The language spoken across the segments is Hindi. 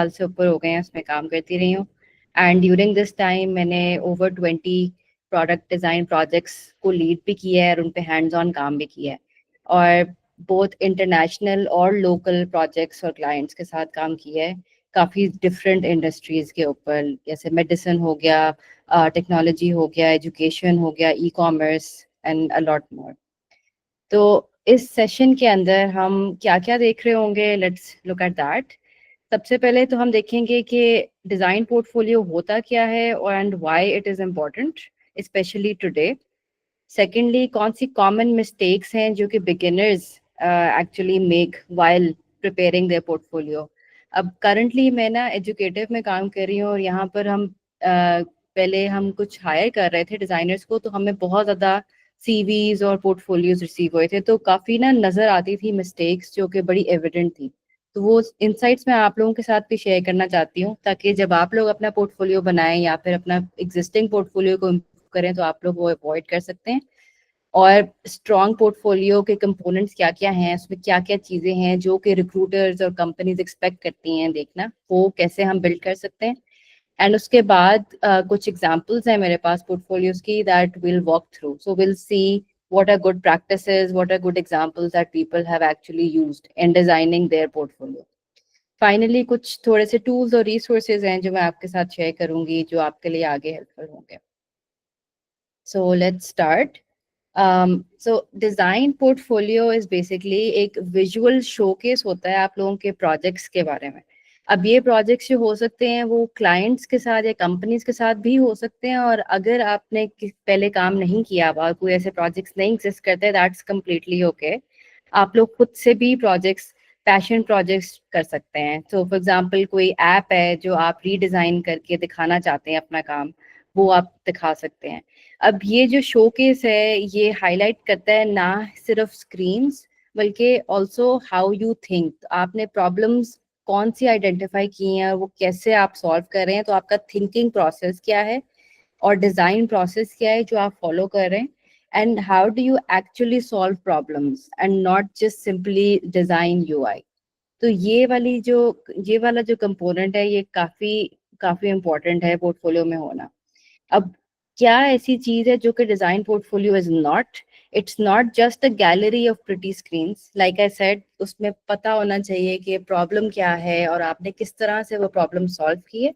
साल से ऊपर हो गए हैं उसमें काम करती रही हूँ। एंड ड्यूरिंग दिस टाइम मैंने ओवर 20 प्रोडक्ट डिज़ाइन प्रोजेक्ट्स को लीड भी किया है और उन पे हैंड्स ऑन काम भी किया है, और बोथ इंटरनेशनल और लोकल प्रोजेक्ट्स और क्लाइंट्स के साथ काम किया है काफ़ी डिफरेंट इंडस्ट्रीज़ के ऊपर, जैसे मेडिसिन हो गया, टेक्नोलॉजी हो गया, एजुकेशन हो गया, e commerce and a lot more. तो इस सेशन के अंदर हम क्या क्या देख रहे होंगे, लेट्स लुक एट दैट। सबसे पहले तो हम देखेंगे कि डिज़ाइन पोर्टफोलियो होता क्या है and why it is important specially today. Secondly, कौन सी कॉमन मिस्टेक्स हैं जो कि beginners actually make while preparing their portfolio. अब करंटली मैं ना एजुकेटिव में काम कर रही हूँ और यहाँ पर हम पहले हम कुछ हायर कर रहे थे डिज़ाइनर्स को, तो हमें बहुत ज़्यादा सीवीज और पोर्टफोलियोज रिसीव हुए थे, तो काफ़ी ना नज़र आती थी मिस्टेक्स जो कि बड़ी एविडेंट थी। तो वो इंसाइट्स मैं आप लोगों के साथ भी शेयर करना चाहती हूँ, ताकि जब आप लोग अपना पोर्टफोलियो बनाएं या फिर अपना एग्जिस्टिंग पोर्टफोलियो को इम्प्रूव करें तो आप लोग वो अवॉइड कर सकते हैं। और स्ट्रॉन्ग पोर्टफोलियो के कंपोनेंट्स क्या क्या हैं, उसमें क्या क्या चीज़ें हैं जो कि रिक्रूटर्स और कंपनीज एक्सपेक्ट करती हैं देखना, वो कैसे हम बिल्ड कर सकते हैं। एंड उसके बाद कुछ एग्जांपल्स हैं मेरे पास पोर्टफोलियोज की that will walk through, so will see what are good practices, what are good examples that people have actually used in designing their portfolio. Finally कुछ थोड़े से टूल्स और रिसोर्सेज हैं जो मैं आपके साथ शेयर करूंगी जो आपके लिए आगे हेल्पफुल होंगे। So let's start. So design portfolio is basically एक विजुअल शोकेस होता है आप लोगों के प्रोजेक्ट्स के बारे में। अब ये प्रोजेक्ट्स जो हो सकते हैं वो क्लाइंट्स के साथ या कंपनीज के साथ भी हो सकते हैं, और अगर आपने पहले काम नहीं किया हुआ, कोई ऐसे प्रोजेक्ट्स नहीं एग्जिस्ट करते, दैट्स कम्प्लीटली ओके। आप लोग खुद से भी प्रोजेक्ट्स, पैशन प्रोजेक्ट्स कर सकते हैं। तो फॉर एग्जांपल कोई ऐप है जो आप रीडिज़ाइन करके दिखाना चाहते हैं अपना काम, वो आप दिखा सकते हैं। अब ये जो शोकेस है ये हाईलाइट करता है ना सिर्फ स्क्रीन्स, बल्कि ऑल्सो हाउ यू थिंक। आपने प्रॉब्लम्स कौन सी आइडेंटिफाई की हैं और वो कैसे आप सॉल्व कर रहे हैं, तो आपका थिंकिंग प्रोसेस क्या है और डिज़ाइन प्रोसेस क्या है जो आप फॉलो कर रहे हैं, and how do you actually solve problems and not just simply design UI. तो ये वाला जो कंपोनेंट है ये काफ़ी काफ़ी इम्पोर्टेंट है पोर्टफोलियो में होना। अब क्या ऐसी चीज है जो कि design portfolio is not, it's not just a gallery of pretty screens, like I said, उसमें पता होना चाहिए कि प्रॉब्लम क्या है और आपने किस तरह से वो प्रॉब्लम सॉल्व की है।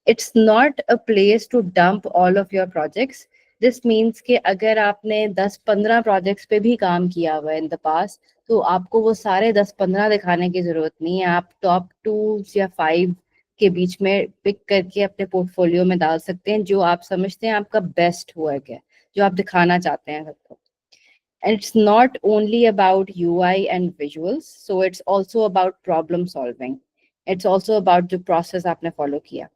It's not a place to dump all of your projects. This means कि अगर आपने 10-15 प्रोजेक्ट्स पे भी काम किया हुआ है इन द पास्ट, तो आपको वो सारे 10-15 दिखाने की जरूरत नहीं है। आप टॉप 2 या 5 के बीच में पिक करके अपने पोर्टफोलियो में डाल सकते हैं जो आप समझते हैं आपका बेस्ट वर्क है, जो आप दिखाना चाहते हैं सबको। And it's not only about UI and visuals, so it's also about problem solving. It's also about the process आपने follow किया.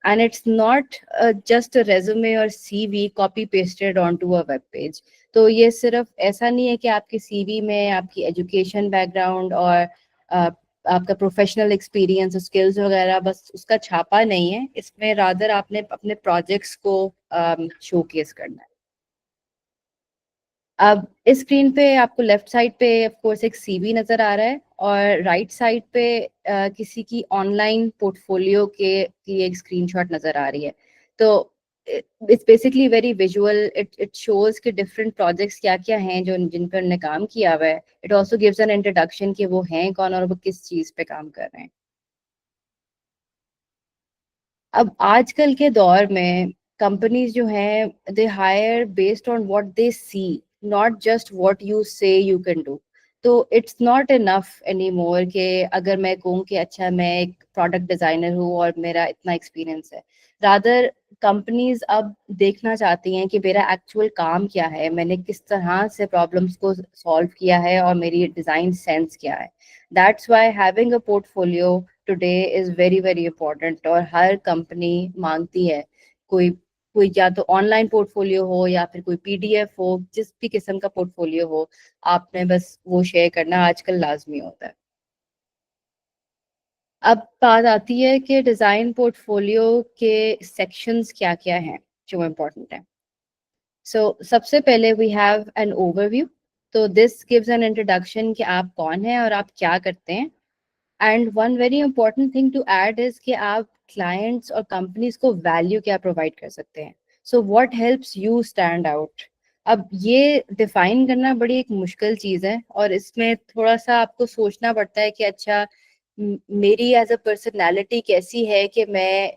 And it's not just a resume or CV copy pasted onto a web page. तो ये सिर्फ ऐसा नहीं है कि आपकी CV में आपकी एजुकेशन बैकग्राउंड और आपका प्रोफेशनल एक्सपीरियंस, स्किल्स वगैरह बस उसका छापा नहीं है, इसमें रादर आपने अपने प्रोजेक्ट्स को शोकेस करना है। अब इस स्क्रीन पे आपको लेफ्ट साइड पे ऑफ कोर्स एक सीवी नजर आ रहा है, और राइट साइड पे किसी की ऑनलाइन पोर्टफोलियो के की एक स्क्रीनशॉट नजर आ रही है। तो it's basically very visual, it shows कि डिफरेंट प्रोजेक्ट्स क्या क्या हैं जो जिन पर उन्होंने काम किया हुआ है। It also gives an introduction कि वो हैं कौन और वो किस चीज पे काम कर रहे हैं। अब आजकल के दौर में कंपनीज जो हैं they hire based on what they see, not just what you say you can do. तो it's not enough any more कि अगर मैं कहूँ कि अच्छा मैं एक प्रोडक्ट डिजाइनर हूँ और मेरा इतना एक्सपीरियंस है। रादर कंपनीज अब देखना चाहती हैं कि मेरा एक्चुअल काम क्या है, मैंने किस तरह से प्रॉब्लम्स को सॉल्व किया है और मेरी डिजाइन सेंस क्या है। That's why having a portfolio today is very very important, और हर कंपनी मांगती है कोई कोई या तो ऑनलाइन पोर्टफोलियो हो या फिर कोई पीडीएफ हो, जिस भी किस्म का पोर्टफोलियो हो, आपने बस वो शेयर करना आजकल लाजमी होता है। अब बात आती है कि डिजाइन पोर्टफोलियो के सेक्शंस क्या क्या हैं जो इम्पोर्टेंट है। सो सबसे पहले वी हैव एन ओवरव्यू। तो दिस गिव्स एन इंट्रोडक्शन कि आप कौन हैं और आप क्या करते हैं। And one very important thing to add is कि आप क्लाइंट्स और कंपनीज को वैल्यू क्या प्रोवाइड कर सकते हैं. So what helps you stand out. अब ये डिफाइन करना बड़ी एक मुश्किल चीज है और इसमें थोड़ा सा आपको सोचना पड़ता है कि अच्छा मेरी एज अ पर्सनैलिटी कैसी है कि मैं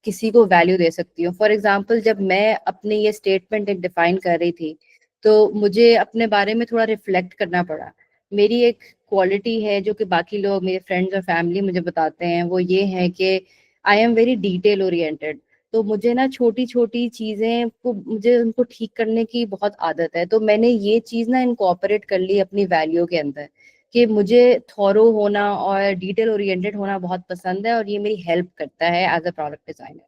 किसी को वैल्यू दे सकती हूँ. फॉर एग्जाम्पल जब मैं अपनी ये स्टेटमेंट डिफाइन कर रही थी तो मुझे अपने बारे में थोड़ा रिफ्लेक्ट करना पड़ा. मेरी एक क्वालिटी है जो कि बाकी लोग मेरे फ्रेंड्स और फैमिली मुझे बताते हैं, वो ये है कि I am very detail oriented. तो मुझे ना छोटी छोटी चीजें को मुझे उनको ठीक करने की बहुत आदत है. तो मैंने ये चीज ना इनकॉर्पोरेट कर ली अपनी वैल्यू के अंदर कि मुझे थॉरो होना और डिटेल ओरिएंटेड होना बहुत पसंद है और ये मेरी हेल्प करता है एज अ प्रोडक्ट डिजाइनर.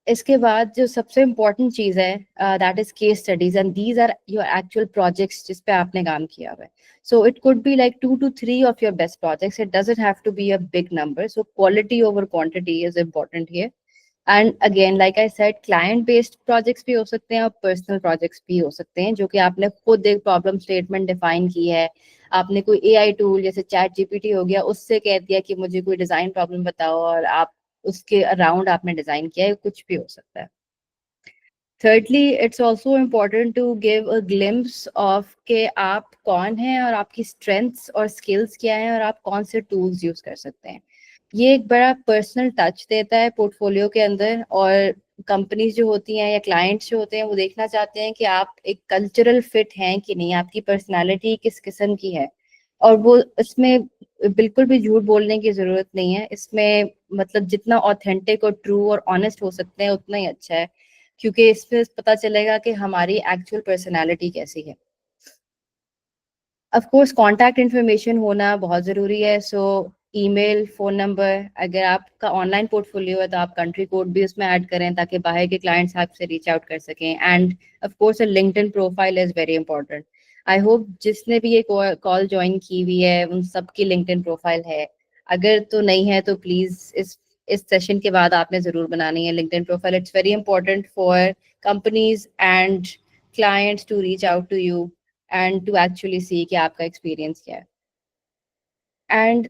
इसके बाद जो सबसे इम्पोर्टेंट चीज है that is case studies and these are your actual projects जिस पे आपने काम किया हुआ है. So it could be like 2 to 3 of your best projects. It doesn't have to be a big number. So quality over quantity is important here. And again like I said client based projects भी हो सकते हैं और पर्सनल प्रोजेक्ट्स भी हो सकते हैं जो कि आपने खुद एक प्रॉब्लम स्टेटमेंट डिफाइन की है. आपने कोई एआई टूल जैसे चैट जीपीटी हो गया उससे कह दिया कि मुझे कोई डिजाइन प्रॉब्लम बताओ और आप उसके अराउंड आपने डिजाइन किया है. कुछ भी हो सकता है. Thirdly, it's also important to give a glimpse of के आप कौन हैं और आपकी strengths और skills क्या हैं और आप कौन से tools use कर सकते हैं. ये एक बड़ा पर्सनल टच देता है पोर्टफोलियो के अंदर और कंपनीज जो होती हैं या क्लाइंट्स जो होते हैं वो देखना चाहते हैं कि आप एक कल्चरल फिट हैं कि नहीं, आपकी पर्सनालिटी किस किस्म की है. और वो इसमें बिल्कुल भी झूठ बोलने की जरूरत नहीं है. इसमें मतलब जितना ऑथेंटिक और ट्रू और ऑनेस्ट हो सकते हैं उतना ही अच्छा है क्योंकि इसमें पता चलेगा कि हमारी एक्चुअल पर्सनालिटी कैसी है. ऑफ कोर्स कॉन्टैक्ट इन्फॉर्मेशन होना बहुत ज़रूरी है. सो ईमेल, फ़ोन नंबर, अगर आपका ऑनलाइन पोर्टफोलियो है तो आप कंट्री कोड भी उसमें ऐड करें ताकि बाहर के क्लाइंट्स आपसे रीच आउट कर सकें. End of course a LinkedIn profile is very important. I hope जिसने भी ये कॉल ज्वाइन की हुई है उन सबकी लिंक्डइन प्रोफाइल है. अगर तो नहीं है तो प्लीज़ इस सेशन के बाद आपने ज़रूर बनानी है LinkedIn profile. It's very important for companies and clients to reach out to you and to actually see कि आपका एक्सपीरियंस क्या है. एंड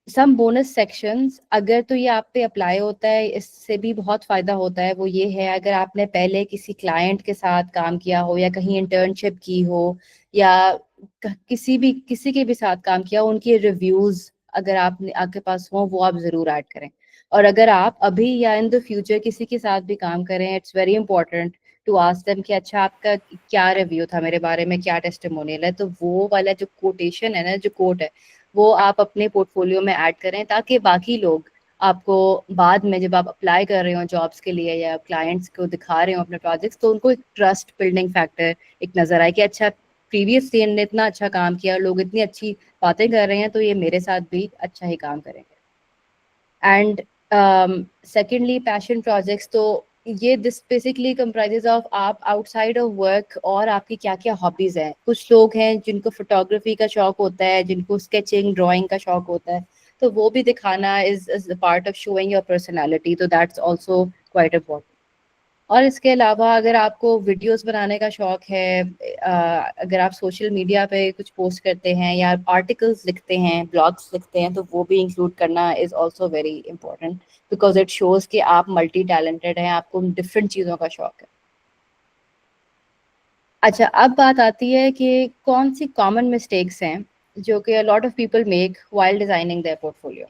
सम बोनस सेक्शंस अगर तो ये आप पे अप्लाई होता है इससे भी बहुत फ़ायदा होता है. वो ये है अगर आपने पहले किसी क्लाइंट के साथ काम किया हो या कहीं इंटर्नशिप की हो या किसी के भी साथ काम किया हो, उनके रिव्यूज़ अगर आपने आपके पास हो वो आप ज़रूर ऐड करें. और अगर आप अभी या इन द फ्यूचर किसी के साथ भी काम करें it's very important to ask them कि अच्छा आपका क्या रिव्यू था मेरे बारे में, क्या टेस्टिमोनियल है. तो वो वाला जो कोटेशन है ना, जो कोट है, वो आप अपने पोर्टफोलियो में ऐड करें ताकि बाकी लोग आपको बाद में जब आप अप्लाई कर रहे हो जॉब्स के लिए या क्लाइंट्स को दिखा रहे हो अपने प्रोजेक्ट्स तो उनको एक ट्रस्ट बिल्डिंग फैक्टर एक नजर आए कि अच्छा प्रीवियसली इनने इतना अच्छा काम किया, लोग इतनी अच्छी बातें कर रहे हैं तो ये मेरे साथ भी अच्छा ही काम करेंगे. And secondly passion projects. तो ये दिस बेसिकली कंप्राइजेज ऑफ आप आउटसाइड ऑफ वर्क और आपकी क्या क्या हॉबीज हैं. कुछ लोग हैं जिनको फोटोग्राफी का शौक होता है, जिनको स्केचिंग ड्राइंग का शौक होता है, तो वो भी दिखाना is part of showing your personality. तो दैट्स ऑल्सो क्वाइट इम्पोर्टेंट. और इसके अलावा अगर आपको वीडियोस बनाने का शौक है, अगर आप सोशल मीडिया पे कुछ पोस्ट करते हैं या आर्टिकल्स लिखते हैं, ब्लॉग्स लिखते हैं, तो वो भी इंक्लूड करना is also very important because it shows कि आप मल्टी टैलेंटेड हैं, आपको डिफरेंट चीज़ों का शौक है. अच्छा, अब बात आती है कि कौन सी कॉमन मिस्टेक्स हैं जो कि a lot of people make while designing their portfolio.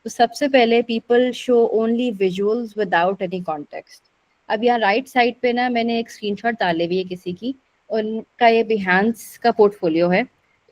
तो सबसे पहले people show only visuals without any context. अब यहाँ राइट साइड पे ना मैंने एक स्क्रीनशॉट डाली हुई है किसी की, उनका ये बिहांस का पोर्टफोलियो है.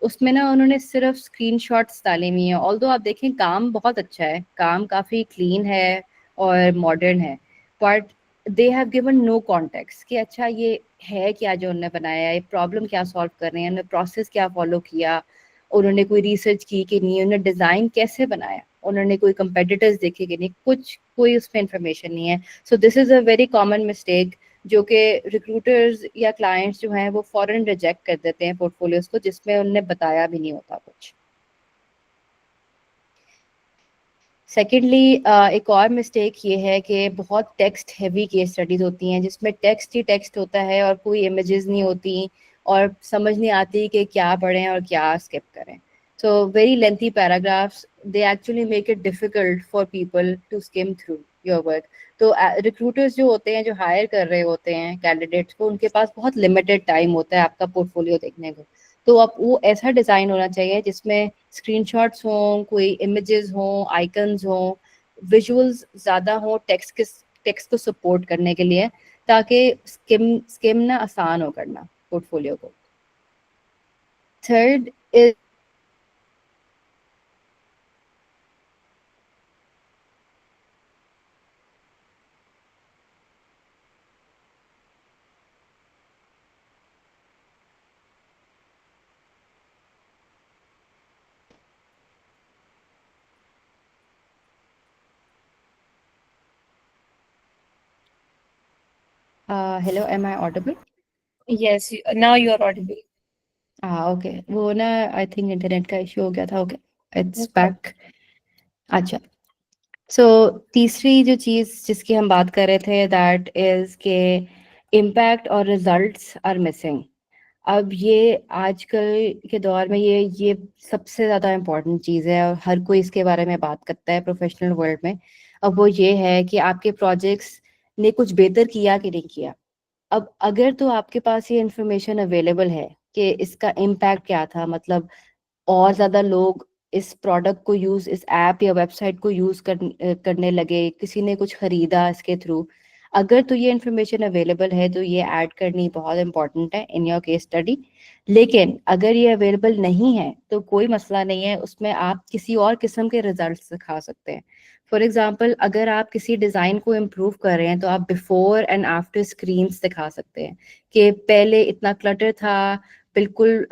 उसमें ना उन्होंने सिर्फ स्क्रीनशॉट्स डाली हुई हैं. ऑल्दो आप देखें काम बहुत अच्छा है, काम काफ़ी क्लीन है और मॉडर्न है, but they have given no context कि अच्छा ये है क्या जो उन्होंने बनाया है, प्रॉब्लम क्या सॉल्व कर रहे हैं, उन्होंने प्रोसेस क्या फॉलो किया, उन्होंने कोई रिसर्च की कि नहीं, उन्होंने डिज़ाइन कैसे बनाया, उन्होंने कोई कंपेटिटर्स देखे कि नहीं, कुछ कोई उसमें इंफॉर्मेशन नहीं है. So this is a very common mistake जो कि रिक्रूटर्स या क्लाइंट्स जो हैं वो फ़ौरन रिजेक्ट कर देते हैं पोर्टफोलियोज को जिसमें उन्होंने बताया भी नहीं होता कुछ. सेकेंडली एक और मिस्टेक ये है कि बहुत टेक्स्ट हैवी केस स्टडीज़ होती हैं जिसमें टेक्स्ट ही टेक्स्ट होता है और कोई इमेजेस नहीं होती और समझ नहीं आती कि क्या पढ़ें और क्या स्किप करें. So very lengthy paragraphs, they actually make it difficult for people to skim through your work. तो रिक्रूटर्स जो होते हैं, जो हायर कर रहे होते हैं कैंडिडेट्स को, उनके पास बहुत लिमिटेड टाइम होता है आपका पोर्टफोलियो देखने को। तो अब वो ऐसा डिज़ाइन होना चाहिए जिसमें स्क्रीनशॉट्स हों, कोई इमेजेस हों, आइकन्स हों, विजुअल्स ज़्यादा हों टेक्स्ट को सपोर्ट करने के लिए, ताकि स्किम ना आसान हो करना पोर्टफोलियो को। Third is hello, am I audible? Yes, now you are audible. Okay, वो ना आई थिंक इंटरनेट का इशू हो गया था। Okay, it's No problem. Back. अच्छा, सो तीसरी जो चीज़ जिसकी हम बात कर रहे थे, दैट इज के इम्पैक्ट और रिजल्ट्स आर मिसिंग। अब ये आजकल के दौर में ये सबसे ज़्यादा इम्पोर्टेंट चीज़ है और हर कोई इसके बारे में बात करता है प्रोफेशनल वर्ल्ड में। अब वो ये है कि आपके प्रोजेक्ट्स ने कुछ बेहतर किया कि नहीं किया। अब अगर तो आपके पास ये इंफॉर्मेशन अवेलेबल है कि इसका इम्पैक्ट क्या था, मतलब और ज़्यादा लोग इस प्रोडक्ट को यूज़, इस ऐप या वेबसाइट को यूज़ करने लगे, किसी ने कुछ खरीदा इसके थ्रू, अगर तो ये इन्फॉर्मेशन अवेलेबल है तो ये ऐड करनी बहुत इंपॉर्टेंट है इन योर केस स्टडी। लेकिन अगर ये अवेलेबल नहीं है तो कोई मसला नहीं है, उसमें आप किसी और किस्म के रिजल्ट्स दिखा सकते हैं। फॉर एग्जाम्पल, अगर आप किसी डिज़ाइन को इम्प्रूव कर रहे हैं तो आप बिफोर एंड आफ्टर स्क्रीन्स दिखा सकते हैं कि पहले इतना क्लटर था, बिल्कुल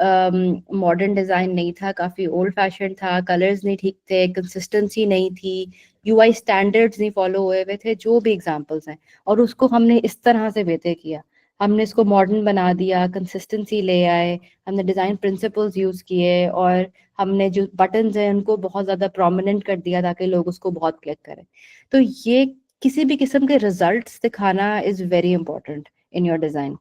मॉडर्न डिज़ाइन नहीं था, काफ़ी ओल्ड फैशन था, कलर्स नहीं ठीक थे, कंसिस्टेंसी नहीं थी, यूआई स्टैंडर्ड्स नहीं फॉलो हुए हुए थे, जो भी एग्जांपल्स हैं, और उसको हमने इस तरह से बेहतर किया। हमने इसको मॉडर्न बना दिया, कंसिस्टेंसी ले आए, हमने डिज़ाइन प्रिंसिपल्स यूज़ किए, और हमने जो बटन्स हैं उनको बहुत ज़्यादा प्रोमिनेंट कर दिया ताकि लोग उसको बहुत क्लिक करें। तो ये किसी भी किस्म के रिजल्ट्स दिखाना is very important in your design.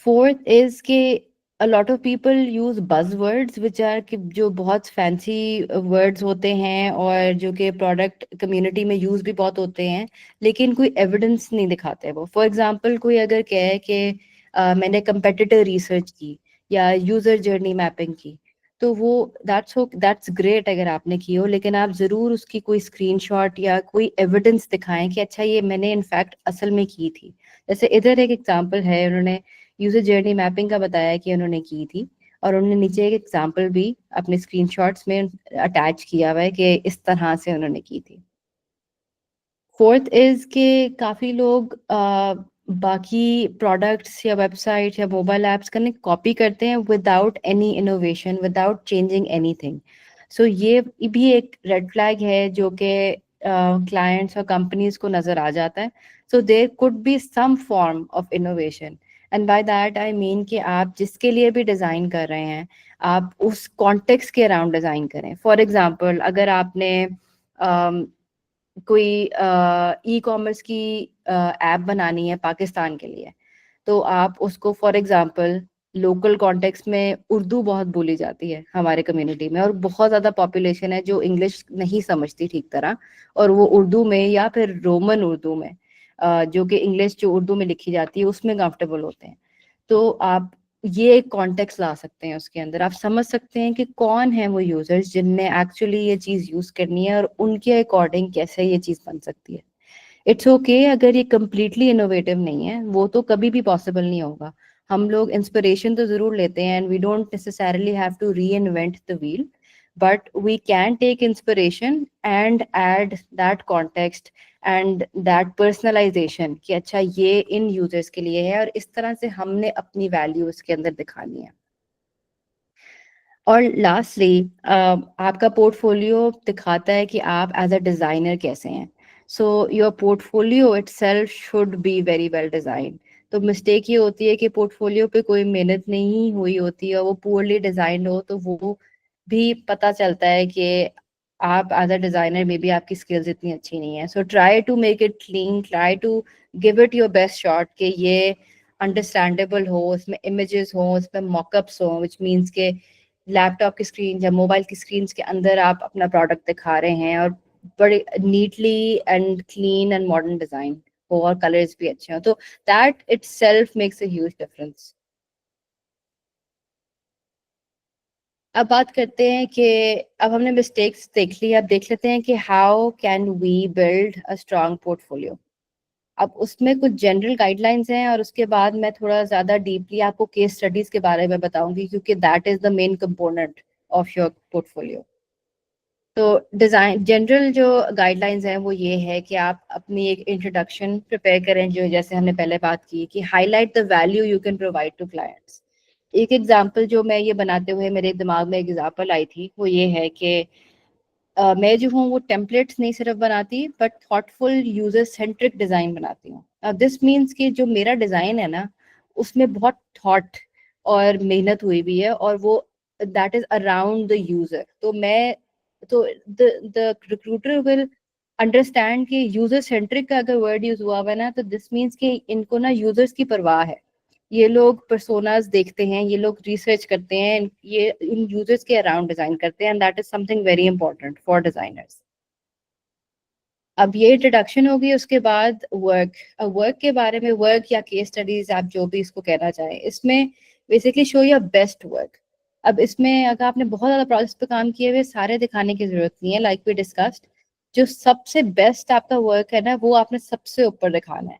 Fourth is के a lot of people use buzzwords which are कि जो बहुत फैंसी वर्ड्स होते हैं और जो कि प्रोडक्ट कम्युनिटी में यूज भी बहुत होते हैं, लेकिन कोई एविडेंस नहीं दिखाते वो। फॉर एग्जांपल, कोई अगर कहे कि मैंने कंपेटिटर रिसर्च की या यूजर जर्नी मैपिंग की, तो वो दैट्स ग्रेट अगर आपने की हो, लेकिन आप जरूर उसकी कोई स्क्रीनशॉट या कोई एविडेंस दिखाएं कि अच्छा ये मैंने इनफैक्ट असल में की थी। जैसे इधर एक एग्जांपल है, उन्होंने यूजर जर्नी मैपिंग का बताया कि उन्होंने की थी, और उन्होंने नीचे एक एग्जांपल भी अपने स्क्रीनशॉट्स में अटैच किया हुआ है कि इस तरह से उन्होंने की थी। फोर्थ इज के काफ़ी लोग बाकी प्रोडक्ट्स या वेबसाइट या मोबाइल ऐप्स का कॉपी करते हैं without any innovation, without changing anything. So ये भी एक रेड फ्लैग है जो कि क्लाइंट्स और कंपनीज को नज़र आ जाता है। So there could be some form of innovation, and by that I mean कि आप जिसके लिए भी डिज़ाइन कर रहे हैं, आप उस कॉन्टेक्स्ट के अराउंड डिज़ाइन करें। फॉर एग्जांपल, अगर आपने कोई ई कॉमर्स की ऐप बनानी है पाकिस्तान के लिए, तो आप उसको फॉर एग्जांपल लोकल कॉन्टेक्स्ट में, उर्दू बहुत बोली जाती है हमारे कम्युनिटी में और बहुत ज़्यादा पॉपुलेशन है जो इंग्लिश नहीं समझती ठीक तरह, और वो उर्दू में या फिर रोमन उर्दू में, जो कि इंग्लिश जो उर्दू में लिखी जाती है उसमें कंफर्टेबल होते हैं। तो आप ये एक कॉन्टेक्स्ट ला सकते हैं, उसके अंदर आप समझ सकते हैं कि कौन है वो यूजर्स जिनने एक्चुअली ये चीज़ यूज़ करनी है और उनके अकॉर्डिंग कैसे ये चीज़ बन सकती है। इट्स ओके अगर ये कम्प्लीटली इनोवेटिव नहीं है, वो तो कभी भी पॉसिबल नहीं होगा। हम लोग इंस्पिरेशन तो ज़रूर लेते हैं, and we don't necessarily have to reinvent the wheel, but we can take inspiration and add that context and that personalization कि अच्छा ये इन यूजर्स के लिए है और इस तरह से हमने अपनी वैल्यू उसके अंदर दिखानी है। और लास्टली आपका पोर्टफोलियो दिखाता है कि आप एज अ डिज़ाइनर कैसे हैं। So your portfolio itself should be very well design. तो मिस्टेक ये होती है कि पोर्टफोलियो पे कोई मेहनत नहीं हुई होती है, वो पुअरली डिज़ाइंड हो, तो वो भी पता चलता है कि आप एज अ डिज़ाइनर में भी आपकी स्किल्स इतनी अच्छी नहीं है। So try to make it clean, try to give it your best shot कि ये अंडरस्टैंडेबल हो, इसमें इमेजेस हो, इसमें मॉकअप्स हो, विच मीन्स के लैपटॉप की स्क्रीन या मोबाइल की स्क्रीन के अंदर आप अपना प्रोडक्ट दिखा रहे हैं और बड़े neatly and clean and modern design हो और कलर्स भी अच्छे हो, तो that itself makes a huge difference. अब बात करते हैं कि अब हमने मिस्टेक्स देख ली, अब देख लेते हैं कि how can we build a strong portfolio. अब उसमें कुछ जनरल गाइडलाइंस हैं और उसके बाद मैं थोड़ा ज़्यादा डीपली आपको केस स्टडीज के बारे में बताऊंगी, क्योंकि that is the main component of your portfolio. तो डिज़ाइन जनरल जो गाइडलाइंस हैं वो ये है कि आप अपनी एक इंट्रोडक्शन प्रिपेयर करें, जो जैसे हमने पहले बात की कि highlight the value you can provide to clients. एक एग्जांपल जो मैं ये बनाते हुए मेरे दिमाग में एग्जांपल आई थी वो ये है कि मैं जो हूँ वो टेम्पलेट्स नहीं सिर्फ बनाती but thoughtful user centric design बनाती हूँ। अब दिस मीन्स कि जो मेरा डिजाइन है ना उसमें बहुत थॉट और मेहनत हुई भी है और वो that is around the user. तो मैं तो द रिक्रूटर विल अंडरस्टैंड कि यूजर सेंट्रिक का अगर वर्ड यूज हुआ हुआ है ना तो दिस मीन्स कि इनको ना यूजर्स की परवाह है। ये लोग पर्सोनास देखते हैं, ये लोग रिसर्च करते हैं, ये इन यूजर्स के अराउंड डिजाइन करते हैं, and that is something very important for designers. अब ये इंट्रोडक्शन होगी, उसके बाद वर्क। अब वर्क के बारे में, वर्क या केस स्टडीज आप जो भी इसको कहना चाहें, इसमें basically show your best work. अब इसमें अगर आपने बहुत ज्यादा प्रोजेक्ट्स पे काम किए हुए सारे दिखाने की जरूरत नहीं है, लाइक वी डिस्कस्ड। जो सबसे बेस्ट आपका वर्क है ना वो आपने सबसे ऊपर दिखाना है,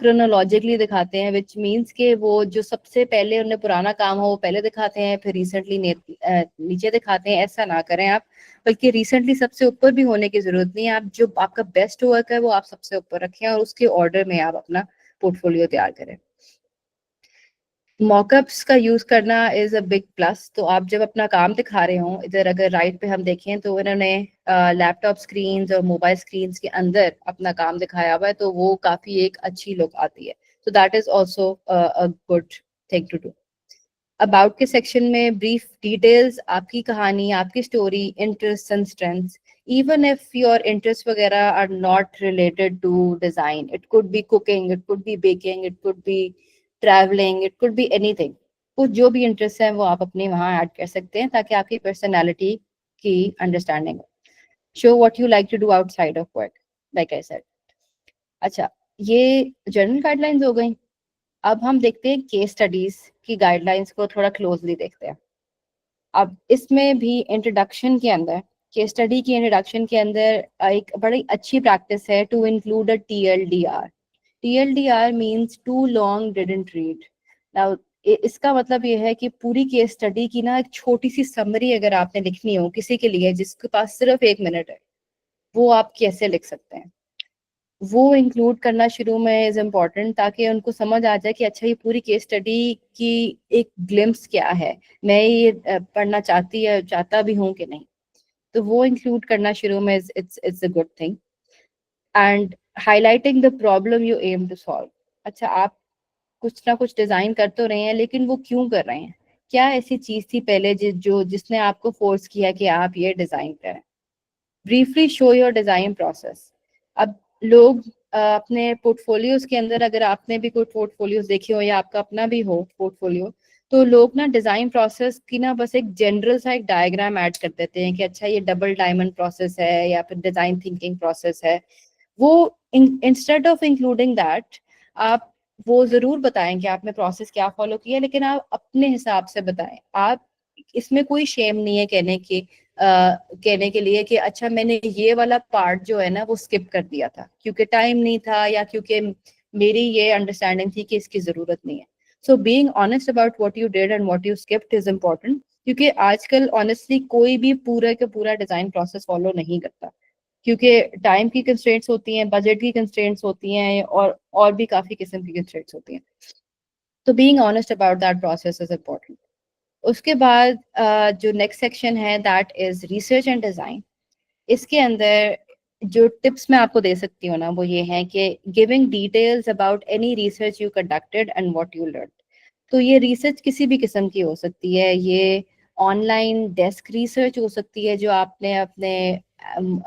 क्रोनोलॉजिकली दिखाते हैं, विच मीन्स के वो जो सबसे पहले उन्हें पुराना काम हो वो पहले दिखाते हैं, फिर रिसेंटली नीचे दिखाते हैं। ऐसा ना करें आप, बल्कि रिसेंटली सबसे ऊपर भी होने की जरूरत नहीं है। आप जो आपका बेस्ट वर्क है वो आप सबसे ऊपर रखें और उसके ऑर्डर में आप अपना पोर्टफोलियो तैयार करें। मॉकअप्स का यूज करना इज अ बिग प्लस। तो आप जब अपना काम दिखा रहे हो, इधर अगर राइट पे हम देखें तो इन्होंने लैपटॉप स्क्रीन और मोबाइल स्क्रीन के अंदर अपना काम दिखाया हुआ है, तो वो काफी एक अच्छी लुक आती है। तो that is also a good thing to do. About के सेक्शन में ब्रीफ डिटेल्स, आपकी कहानी, आपकी story, interest and strengths. Even if your interest वगैरह are not related to design, it could be cooking, it could be baking, it could be travelling, it could be anything. कुछ जो भी इंटरेस्ट है वो आप अपने वहाँ ऐड कर सकते हैं ताकि आपकी पर्सनैलिटी की अंडरस्टैंडिंग हो। Show what you like to do outside of work, like I said. अच्छा, ये जनरल गाइडलाइंस हो गई। अब हम देखते हैं केस स्टडीज की गाइडलाइंस को, थोड़ा क्लोजली देखते हैं। अब इसमें भी इंट्रोडक्शन के अंदर, केस स्टडी की इंट्रोडक्शन के अंदर एक बड़ी अच्छी प्रैक्टिस है to include a TLDR। TLDR means too long didn't read. Now इसका मतलब ये है कि पूरी केस स्टडी की ना एक छोटी सी समरी अगर आपने लिखनी हो किसी के लिए जिसके पास सिर्फ 1 मिनट है, वो आप कैसे लिख सकते हैं, वो इंक्लूड करना शुरू में इज इम्पोर्टेंट, ताकि उनको समझ आ जाए कि अच्छा ये पूरी केस स्टडी की एक ग्लिम्स क्या है, मैं ये पढ़ना चाहता भी हूँ कि नहीं। तो वो इंक्लूड करना शुरू में it's a good thing. And highlighting the problem you aim to solve. अच्छा, आप कुछ ना कुछ डिजाइन कर तो रहे हैं, लेकिन वो क्यों कर रहे हैं, क्या ऐसी चीज थी पहले जिसने आपको फोर्स किया कि आप ये डिजाइन करें। Briefly show your design process. अब लोग अपने पोर्टफोलियोज के अंदर, अगर आपने भी कोई पोर्टफोलियोज देखे हो या आपका अपना भी हो पोर्टफोलियो, तो लोग ना डिजाइन प्रोसेस की ना बस एक जनरल सा एक डायग्राम ऐड कर देते हैं कि अच्छा ये डबल डायमंड प्रोसेस है या फिर डिजाइन थिंकिंग प्रोसेस है। वो इंस्टेड ऑफ इंक्लूडिंग दैट, आप वो जरूर बताएं कि आपने प्रोसेस क्या फॉलो किया, लेकिन आप अपने हिसाब से बताएं। आप इसमें कोई शेम नहीं है कहने के लिए कि अच्छा मैंने ये वाला पार्ट जो है ना वो स्किप कर दिया था क्योंकि टाइम नहीं था या क्योंकि मेरी ये अंडरस्टैंडिंग थी कि इसकी जरूरत नहीं है। So being honest about what you did and what you skipped is important, क्योंकि आजकल ऑनेस्टली कोई भी पूरा का पूरा डिजाइन प्रोसेस फॉलो नहीं करता, क्योंकि टाइम की कंस्ट्रेंट्स होती हैं, बजट की कंस्ट्रेंट्स होती हैं और भी काफी किस्म की कंस्ट्रेंट्स होती हैं। तो being honest about that process is important. उसके बाद जो नेक्स्ट सेक्शन है that is research and design. इसके अंदर जो टिप्स मैं आपको दे सकती हूँ ना वो ये है कि giving details about any research you conducted and what you learn. तो ये रिसर्च किसी भी किस्म की हो सकती है, ये ऑनलाइन डेस्क रिसर्च हो सकती है जो आपने अपने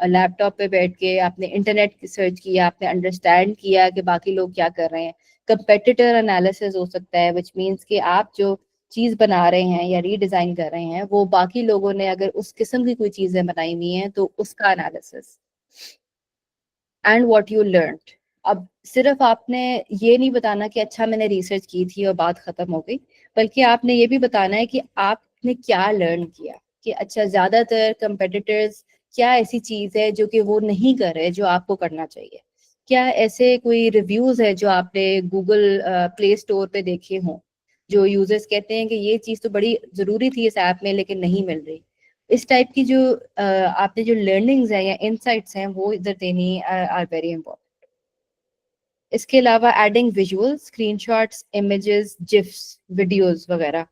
लैपटॉप पे बैठ के आपने इंटरनेट सर्च किया, आपने अंडरस्टैंड किया कि बाकी लोग क्या कर रहे हैं। कंपेटिटर एनालिसिस हो सकता है, विच मीन्स कि आप जो चीज बना रहे हैं या रीडिजाइन कर रहे हैं, वो बाकी लोगों ने अगर उस किस्म की कोई चीजें बनाई हुई हैं तो उसका analysis and what you learned. अब सिर्फ आपने ये नहीं बताना कि अच्छा मैंने रिसर्च की थी और बात खत्म हो गई, बल्कि आपने ये भी बताना है कि आपने क्या लर्न किया, कि अच्छा ज्यादातर कंपेटिटर्स क्या ऐसी चीज है जो कि वो नहीं कर रहे जो आपको करना चाहिए। क्या ऐसे कोई रिव्यूज है जो आपने गूगल प्ले स्टोर पे देखे हों, जो यूजर्स कहते हैं कि ये चीज तो बड़ी जरूरी थी इस ऐप में लेकिन नहीं मिल रही। इस टाइप की जो आपने जो लर्निंग्स हैं या इनसाइट्स हैं वो इधर देनी आर वेरी इंपॉर्टेंट। इसके अलावा adding visuals, screenshots, images, GIFs, videos वगैरह,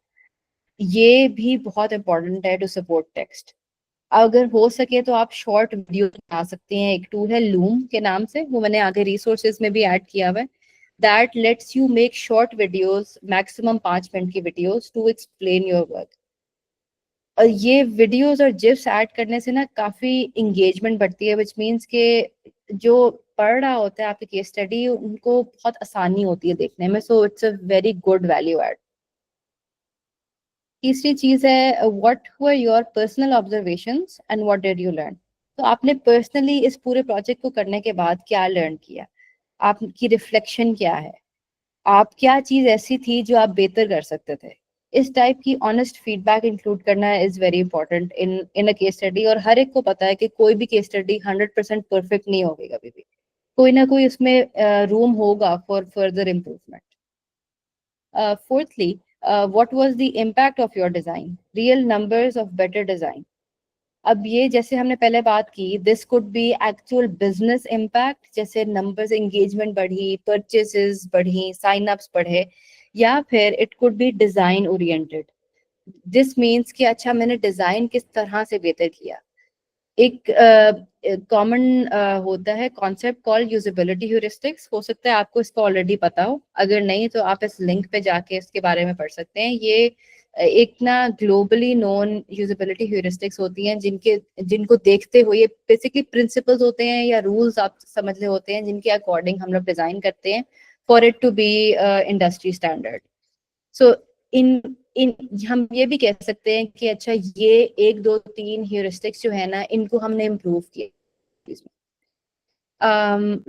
ये भी बहुत इंपॉर्टेंट है टू सपोर्ट टेक्स्ट। अगर हो सके तो आप शॉर्ट वीडियो बना सकते हैं। एक टूल है लूम के नाम से, वो मैंने आगे रिसोर्सेज में भी ऐड किया हुआ है। That lets you make short videos, maximum 5 minute की videos to explain your work. और ये वीडियोस और जिफ्स ऐड करने से ना काफी इंगेजमेंट बढ़ती है, विच मीन्स के जो पढ़ रहा होता है आपकी केस स्टडी उनको बहुत आसानी होती है देखने में। So it's a very good value add. तीसरी चीज है what were your personal observations and what did you learn. तो आपने पर्सनली इस पूरे प्रोजेक्ट को करने के बाद क्या लर्न किया, आपकी रिफ्लेक्शन क्या है, आप क्या चीज ऐसी थी जो आप बेहतर कर सकते थे। इस टाइप की ऑनेस्ट फीडबैक इंक्लूड करना is very important in in a case study. और हर एक को पता है कि कोई भी केस स्टडी 100% परफेक्ट नहीं होगी कभी भी, कोई ना कोई उसमें रूम होगा for further improvement. Fourthly, what was the impact of your design, real numbers of better design। अब ये जैसे हमने पहले बात की, this could be actual business impact, जैसे नंबर्स, एंगेजमेंट बढ़ी, परचेसेस बढ़ी, साइन अप्स बढ़े, या फिर it could B design oriented. This means कि अच्छा मैंने डिजाइन किस तरह से बेहतर किया। एक कॉमन होता है कॉन्सेप्ट कॉल्ड यूजेबिलिटी ह्यूरिस्टिक्स। हो सकता है आपको इसका ऑलरेडी पता हो, अगर नहीं तो आप इस लिंक पे जाके इसके बारे में पढ़ सकते हैं। ये एक ना ग्लोबली नोन यूजेबिलिटी ह्यूरिस्टिक्स होती हैं, जिनको देखते हुए, ये बेसिकली प्रिंसिपल्स होते हैं या रूल्स आप समझ ले होते हैं जिनके अकॉर्डिंग हम लोग डिजाइन करते हैं for it to be industry standard. So in in हम ये भी कह सकते हैं कि अच्छा ये 1 2 3 ह्यूरिस्टिक्स जो है ना, इनको हमने इम्प्रूव किया।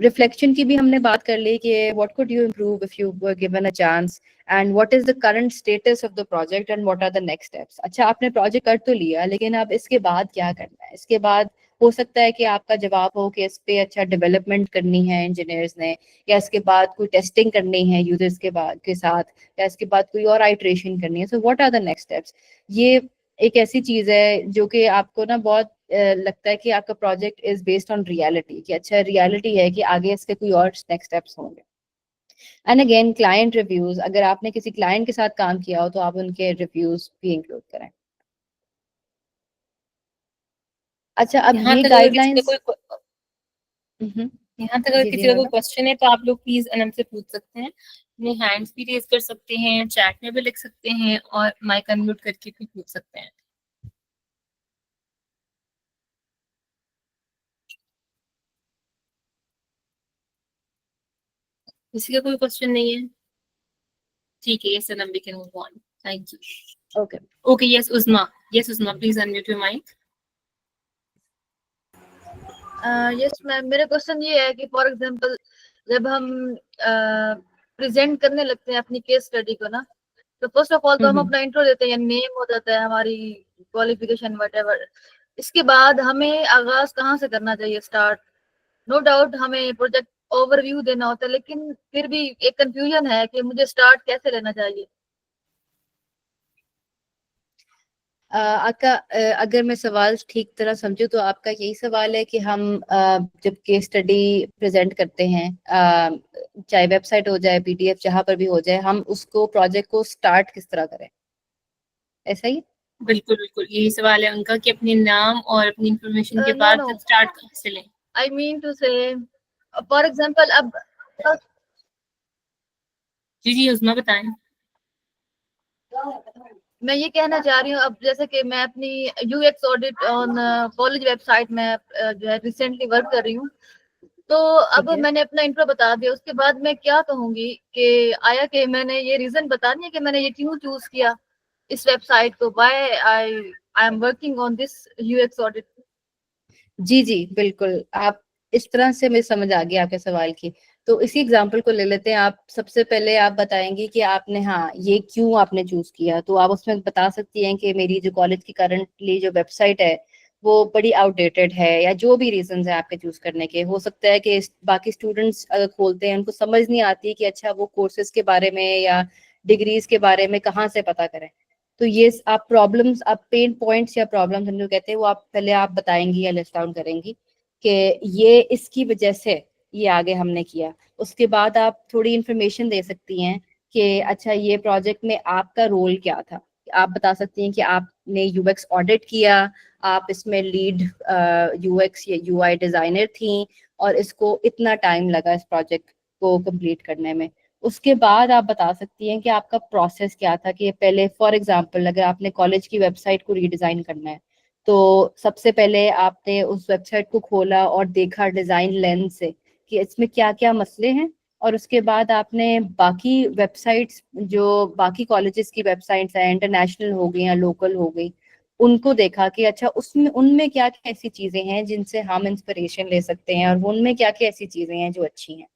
रिफ्लेक्शन की भी हमने बात कर ली कि what could you improve if you were given a chance, and what is the current status of the project and what are the next steps. अच्छा आपने प्रोजेक्ट कर तो लिया, लेकिन अब इसके बाद क्या करना है। इसके बाद हो सकता है कि आपका जवाब हो कि इस पे अच्छा डेवलपमेंट करनी है इंजीनियर्स ने, या इसके बाद कोई टेस्टिंग करनी है यूजर्स के साथ, या इसके बाद कोई और आइट्रेशन करनी है। So what are the next steps. ये एक ऐसी चीज है जो कि आपको ना बहुत लगता है कि आपका project is based on reality, कि अच्छा रियलिटी है कि आगे इसके कोई और नेक्स्ट स्टेप्स होंगे। एंड अगेन क्लाइंट रिव्यूज, अगर आपने किसी क्लाइंट के साथ काम किया हो तो आप उनके रिव्यूज भी इंक्लूड करें। अच्छा अब यहाँ ये तक अगर किसी का गाइडलाइंस। कोई यहाँ तक अगर जी जी किसी का कोई मैडम। क्वेश्चन है तो आप लोग प्लीज अनंत से पूछ सकते हैं। अपने हैंड्स भी रेज कर सकते हैं, चैट में भी लिख सकते हैं और माइक अनम्यूट करके भी पूछ सकते हैं। किसी का कोई क्वेश्चन नहीं है? ठीक है, yes Sanam, we can move on. Thank you. Okay. Okay, yes Usma, please unmute your mic. Yes ma'am, मेरा क्वेश्चन ये है कि फॉर एग्जांपल जब हम प्रेजेंट करने लगते हैं अपनी केस स्टडी को ना, तो फर्स्ट ऑफ ऑल तो हम अपना इंट्रो देते हैं, नेम हो जाता है, हमारी क्वालिफिकेशन वटेवर। इसके बाद हमें आगाज कहाँ से करना चाहिए, स्टार्ट। नो डाउट हमें प्रोजेक्ट ओवरव्यू देना होता है, लेकिन फिर भी एक कंफ्यूजन है कि मुझे स्टार्ट कैसे लेना चाहिए। आपका अगर मैं सवाल ठीक तरह समझूं तो आपका यही सवाल है कि हम जब केस स्टडी प्रेजेंट करते हैं, चाहे वेबसाइट हो जाए, पीडीएफ, जहां पर भी हो जाए, हम उसको प्रोजेक्ट को स्टार्ट किस तरह करें, ऐसा ही। बिल्कुल बिल्कुल, यही सवाल है उनका कि अपने नाम और अपनी इंफॉर्मेशन के नो बाद नो, स्टार्ट कहाँ से लें। आई मीन टू से फॉर एग्जांपल अब जी जी उस्मा बताएं। मैं ये कहना चाह रही हूँ, अब जैसे कि मैं अपनी UX audit on college website में जो है रिसेंटली वर्क कर रही हूँ। तो अब ठीक है। मैंने अपना इंट्रो बता दिया, उसके बाद मैं क्या कहूंगी कि आया कि मैंने ये रीजन बता दिया कि मैंने ये क्यों चूज किया। इस वेबसाइट को, why I am working on this UX audit. जी जी बिल्कुल, आप इस तरह से मैं समझ आ गई आपके सवाल की। तो इसी एग्जांपल को ले लेते हैं। आप सबसे पहले आप बताएंगे कि आपने हाँ ये क्यों आपने चूज किया, तो आप उसमें बता सकती हैं कि मेरी जो कॉलेज की करंटली जो वेबसाइट है वो बड़ी आउटडेटेड है, या जो भी रीजंस है आपके चूज करने के। हो सकता है कि बाकी स्टूडेंट्स अगर खोलते हैं उनको समझ नहीं आती कि अच्छा वो कोर्सेज के बारे में या डिग्रीज के बारे में कहाँ से पता करें। तो ये आप प्रॉब्लम्स, आप पेन पॉइंट्स या प्रॉब्लम्स हम जो कहते हैं वो आप पहले आप बताएंगी या लिस्ट डाउन करेंगी कि ये इसकी वजह से ये आगे हमने किया। उसके बाद आप थोड़ी इंफॉर्मेशन दे सकती हैं कि अच्छा ये प्रोजेक्ट में आपका रोल क्या था। आप बता सकती हैं कि आपने यूएक्स ऑडिट किया, आप इसमें लीड यूएक्स या यूआई डिजाइनर थी, और इसको इतना टाइम लगा इस प्रोजेक्ट को कंप्लीट करने में। उसके बाद आप बता सकती हैं कि आपका प्रोसेस क्या था। कि पहले फॉर एग्जांपल अगर आपने कॉलेज की वेबसाइट को रीडिजाइन करना है, तो सबसे पहले आपने उस वेबसाइट को खोला और देखा डिजाइन लेंस से कि इसमें क्या क्या मसले हैं। और उसके बाद आपने बाकी वेबसाइट्स, जो बाकी कॉलेजेस की वेबसाइट्स हैं, इंटरनेशनल हो गई या लोकल हो गई, उनको देखा कि अच्छा उसमें उनमें क्या क्या ऐसी चीजें हैं जिनसे हम इंस्पिरेशन ले सकते हैं, और उनमें क्या क्या ऐसी चीजें हैं जो अच्छी हैं।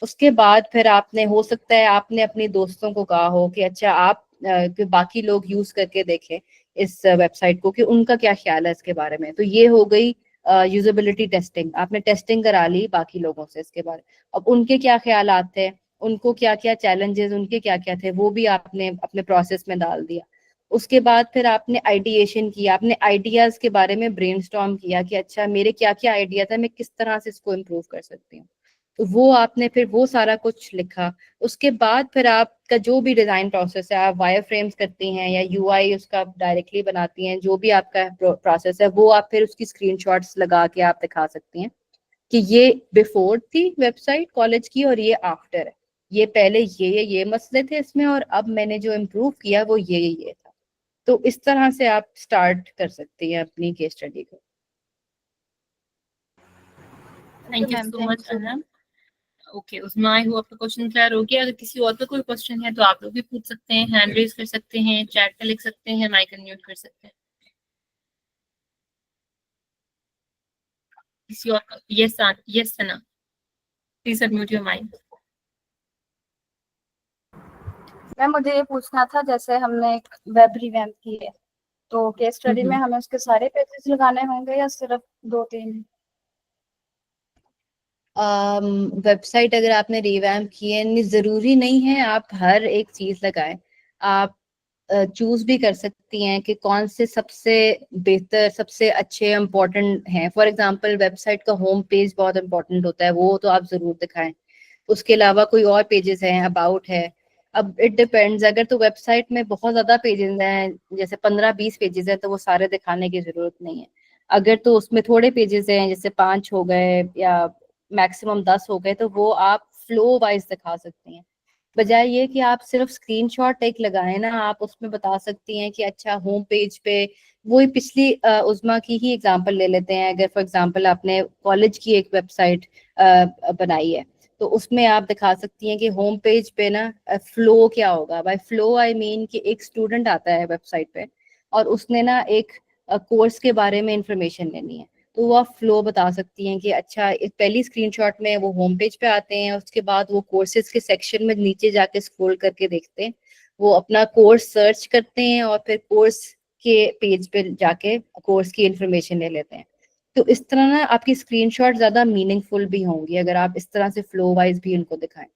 उसके बाद फिर आपने, हो सकता है आपने अपने दोस्तों को कहा हो कि अच्छा आप कि बाकी लोग यूज करके देखें इस वेबसाइट को कि उनका क्या ख्याल है इसके बारे में। तो ये हो गई यूजेबिलिटी टेस्टिंग, आपने टेस्टिंग करा ली बाकी लोगों से इसके बारे में। अब उनके क्या ख्याल आते हैं, उनको क्या क्या चैलेंजेस उनके क्या क्या थे, वो भी आपने अपने प्रोसेस में डाल दिया। उसके बाद फिर आपने आइडिएशन किया, आपने आइडियाज के बारे में ब्रेनस्टॉर्म किया कि अच्छा मेरे क्या क्या आइडिया था, मैं किस तरह से इसको इम्प्रूव कर सकती हूँ। तो वो आपने फिर वो सारा कुछ लिखा। उसके बाद फिर आपका जो भी डिजाइन प्रोसेस है, आप वायर फ्रेम्स करती हैं या यूआई उसका डायरेक्टली बनाती हैं, जो भी आपका प्रोसेस है वो आप फिर उसकी स्क्रीनशॉट्स लगा के आप दिखा सकती हैं कि ये बिफोर थी वेबसाइट कॉलेज की और ये आफ्टर है। ये पहले ये मसले थे इसमें, और अब मैंने जो इम्प्रूव किया वो ये था। तो इस तरह से आप स्टार्ट कर सकती हैं अपनी केस स्टडी को। Thank you ma'am, so thank much you so Anam. Okay, उसमें आई होप आपका क्वेश्चन क्लियर हो गया। अगर किसी और का कोई क्वेश्चन है तो आप लोग भी पूछ सकते हैं, हैंड रेज कर सकते हैं, चैट पे लिख सकते हैं, माइक अनम्यूट कर सकते हैं। किसी और का? Yes yes Sana, please unmute your mic. Ma'am मुझे ये पूछना था, जैसे हमने एक वेब रिवैम्प की है, तो केस स्टडी में हमें उसके सारे पेजेस लगाने होंगे या सिर्फ 2-3? वेबसाइट अगर आपने रिवैम्प की है, जरूरी नहीं है आप हर एक चीज लगाएं। आप चूज भी कर सकती हैं कि कौन से सबसे बेहतर, सबसे अच्छे इम्पोर्टेंट हैं। फॉर एग्जांपल वेबसाइट का होम पेज बहुत इंपॉर्टेंट होता है, वो तो आप जरूर दिखाएं। उसके अलावा कोई और पेजेस हैं, अबाउट है। अब इट डिपेंड्स, अगर तो वेबसाइट में बहुत ज्यादा पेजेस हैं, जैसे 15-20 पेजेस हैं, तो वो सारे दिखाने की जरूरत नहीं है। अगर तो उसमें थोड़े पेजेस हैं, जैसे 5 हो गए या मैक्सिमम 10 हो गए, तो वो आप फ्लो वाइज दिखा सकती हैं। बजाय ये कि आप सिर्फ स्क्रीनशॉट एक लगाए ना, आप उसमें बता सकती हैं कि अच्छा होम पेज पे वही पिछली उज़्मा की ही एग्जांपल ले लेते हैं। अगर फॉर एग्जांपल आपने कॉलेज की एक वेबसाइट बनाई है, तो उसमें आप दिखा सकती हैं कि होम पेज पे ना फ्लो क्या होगा। बाय फ्लो आई मीन कि एक स्टूडेंट आता है वेबसाइट पे और उसने ना एक कोर्स के बारे में इंफॉर्मेशन लेनी है, तो वो आप फ्लो बता सकती हैं कि अच्छा इस पहली स्क्रीनशॉट में वो होम पेज पे आते हैं, उसके बाद वो कोर्सेज के सेक्शन में नीचे जाके स्क्रॉल करके देखते हैं, वो अपना कोर्स सर्च करते हैं और फिर कोर्स के पेज पे जाके कोर्स की इंफॉर्मेशन ले लेते हैं। तो इस तरह ना आपकी स्क्रीनशॉट ज्यादा मीनिंगफुल भी होंगी अगर आप इस तरह से फ्लो वाइज भी उनको दिखाएं।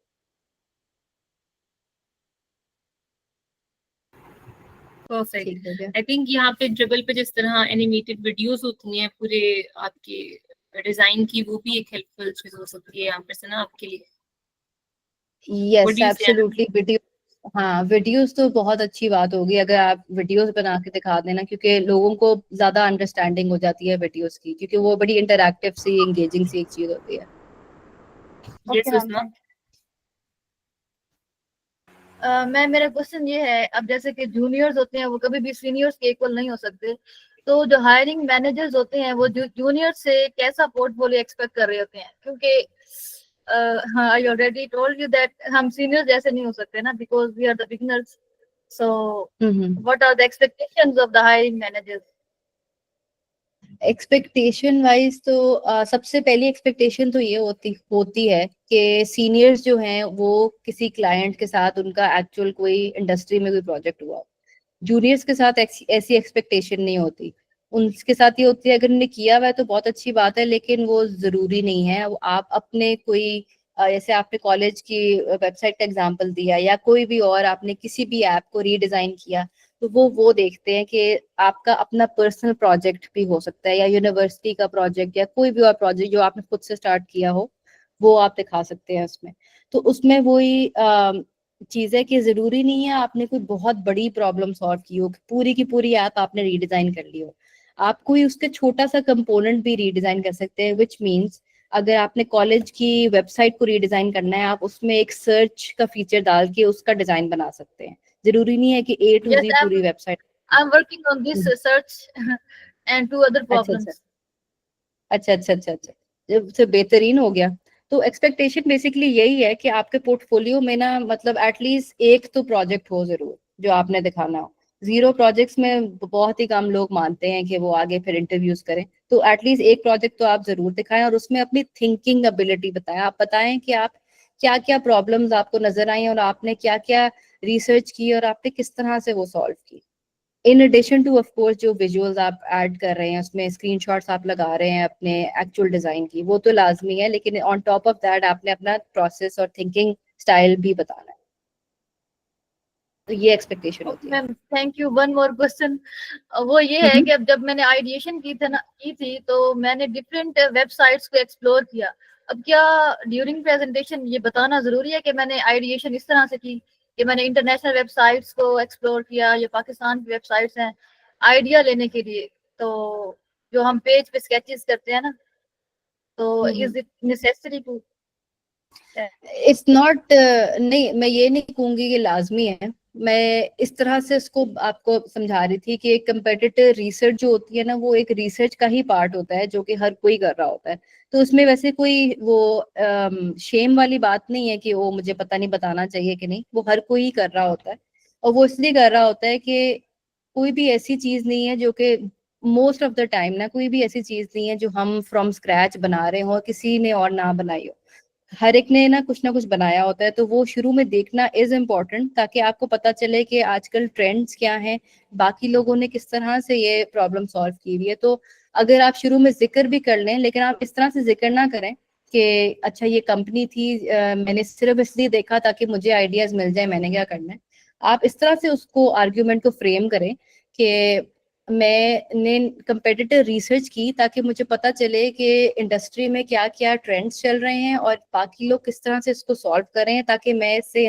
परफेक्ट। ठीक हो गया। आई थिंक यहाँ पे ड्रिबल पे जिस तरह एनिमेटेड वीडियोस होती हैं पूरे आपके डिजाइन की, वो भी एक हेल्पफुल चीज हो सकती है यहाँ पे से ना आपके लिए। What yes do you say, Anand? Absolutely. Video, हाँ वीडियोस तो बहुत अच्छी बात होगी अगर आप वीडियोस बना के दिखा देना, क्योंकि लोगों को ज्यादा अंडरस्टैंडिंग हो जाती है वीडियोस की, क्योंकि वो बड़ी इंटरैक्टिव सी एंगेजिंग सी एक चीज होती है। Yes, okay ma'am, Usma. Thank मैं, मेरा क्वेश्चन ये है, अब जैसे कि जूनियर्स होते हैं वो कभी भी सीनियर्स के इक्वल नहीं हो सकते, तो जो हायरिंग मैनेजर्स होते हैं वो जूनियर से कैसा पोर्टफोलियो एक्सपेक्ट कर रहे होते हैं? क्योंकि हाँ, I already told you that हम सीनियर्स जैसे नहीं हो सकते ना, because we are the beginners. So hmm. what are the expectations of the hiring managers? Expectation wise तो सबसे पहली एक्सपेक्टेशन तो ये होती है कि सीनियर्स जो हैं वो किसी क्लाइंट के साथ उनका एक्चुअल कोई इंडस्ट्री में कोई प्रोजेक्ट हुआ। जूनियर्स के साथ ऐसी एक्सपेक्टेशन नहीं होती। उनके साथ ये होती है अगर उन्होंने किया हुआ है तो बहुत अच्छी बात है, लेकिन वो जरूरी नहीं है। वो आप अपने कोई जैसे आपने कॉलेज की वेबसाइट का एग्जांपल दिया या कोई भी और आपने किसी भी ऐप को रीडिजाइन किया, तो वो देखते हैं कि आपका अपना पर्सनल प्रोजेक्ट भी हो सकता है या यूनिवर्सिटी का प्रोजेक्ट या कोई भी और प्रोजेक्ट जो आपने खुद से स्टार्ट किया हो, वो आप दिखा सकते हैं उसमें। तो उसमें वही चीज है कि जरूरी नहीं है आपने कोई बहुत बड़ी प्रॉब्लम सॉल्व की हो, पूरी की पूरी ऐप आपने रीडिजाइन कर ली हो। आप कोई उसके छोटा सा कंपोनेंट भी रीडिजाइन कर सकते हैं, विच मीन्स अगर आपने कॉलेज की वेबसाइट को रीडिजाइन करना है, आप उसमें एक सर्च का फीचर डाल के उसका डिजाइन बना सकते हैं। जरूरी नहीं है कि A to Yes, Z पूरी website. I'm working on this search and two other अच्छा अच्छा problems. अच्छा अच्छा अच्छा अच्छा, जब से बेहतरीन हो गया। तो एक्सपेक्टेशन बेसिकली यही है कि आपके पोर्टफोलियो में ना मतलब एटलीस्ट एक तो प्रोजेक्ट हो जरूर जो आपने दिखाना हो। 0 प्रोजेक्ट्स में बहुत ही कम लोग मानते हैं कि वो आगे फिर इंटरव्यूज करें। तो एटलीस्ट एक प्रोजेक्ट तो आप जरूर दिखाएं और उसमें अपनी थिंकिंग एबिलिटी बताएं। आप बताएं कि आप क्या क्या प्रॉब्लम्स आपको नजर आई और आपने क्या क्या रिसर्च की और आपने किस तरह से वो सॉल्व की। In addition to of course जो विजुअल्स आप ऐड कर रहे हैं उसमें स्क्रीनशॉट्स आप लगा रहे हैं अपने एक्चुअल डिजाइन की, वो तो लाजमी है, लेकिन ऑन टॉप ऑफ दैट आपने अपना प्रोसेस और थिंकिंग स्टाइल भी बताना है। तो ये एक्सपेक्टेशन Okay, होती है। Ma'am, thank you. One more question, वो ये है कि अब जब मैंने आइडिएशन की थी तो मैंने डिफरेंट वेबसाइट्स को एक्सप्लोर किया। अब क्या ड्यूरिंग प्रेजेंटेशन ये बताना जरूरी है कि मैंने आइडिएशन इस तरह से की कि मैंने इंटरनेशनल वेबसाइट्स को एक्सप्लोर किया या पाकिस्तान की वेबसाइट्स हैं आइडिया लेने के लिए? तो जो हम पेज पे स्केचेस करते हैं ना, तो is it necessary to? It's not नहीं, मैं ये नहीं कहूंगी कि लाजमी है। मैं इस तरह से उसको आपको समझा रही थी कि एक कंपेटिटिव रिसर्च जो होती है ना, वो एक रिसर्च का ही पार्ट होता है जो कि हर कोई कर रहा होता है। तो उसमें वैसे कोई वो शेम वाली बात नहीं है कि वो मुझे पता नहीं बताना चाहिए कि नहीं, वो हर कोई ही कर रहा होता है। और वो इसलिए कर रहा होता है कि कोई भी ऐसी चीज नहीं है जो कि मोस्ट ऑफ द टाइम ना कोई भी ऐसी चीज नहीं है जो हम फ्रॉम स्क्रैच बना रहे हो, किसी ने और ना बनाई हो। हर एक ने ना कुछ बनाया होता है। तो वो शुरू में देखना इज इम्पोर्टेंट ताकि आपको पता चले कि आजकल ट्रेंड्स क्या हैं, बाकी लोगों ने किस तरह से ये प्रॉब्लम सॉल्व की हुई है। तो अगर आप शुरू में जिक्र भी कर लें, लेकिन आप इस तरह से जिक्र ना करें कि अच्छा ये कंपनी थी, मैंने सिर्फ इसलिए देखा ताकि मुझे आइडियाज मिल जाए मैंने क्या करना है। आप इस तरह से उसको आर्ग्यूमेंट को फ्रेम करें कि मैंने कंपेटिटिव रिसर्च की ताकि मुझे पता चले कि इंडस्ट्री में क्या क्या ट्रेंड्स चल रहे हैं और बाकी लोग किस तरह से इसको सॉल्व कर रहे हैं, ताकि मैं इससे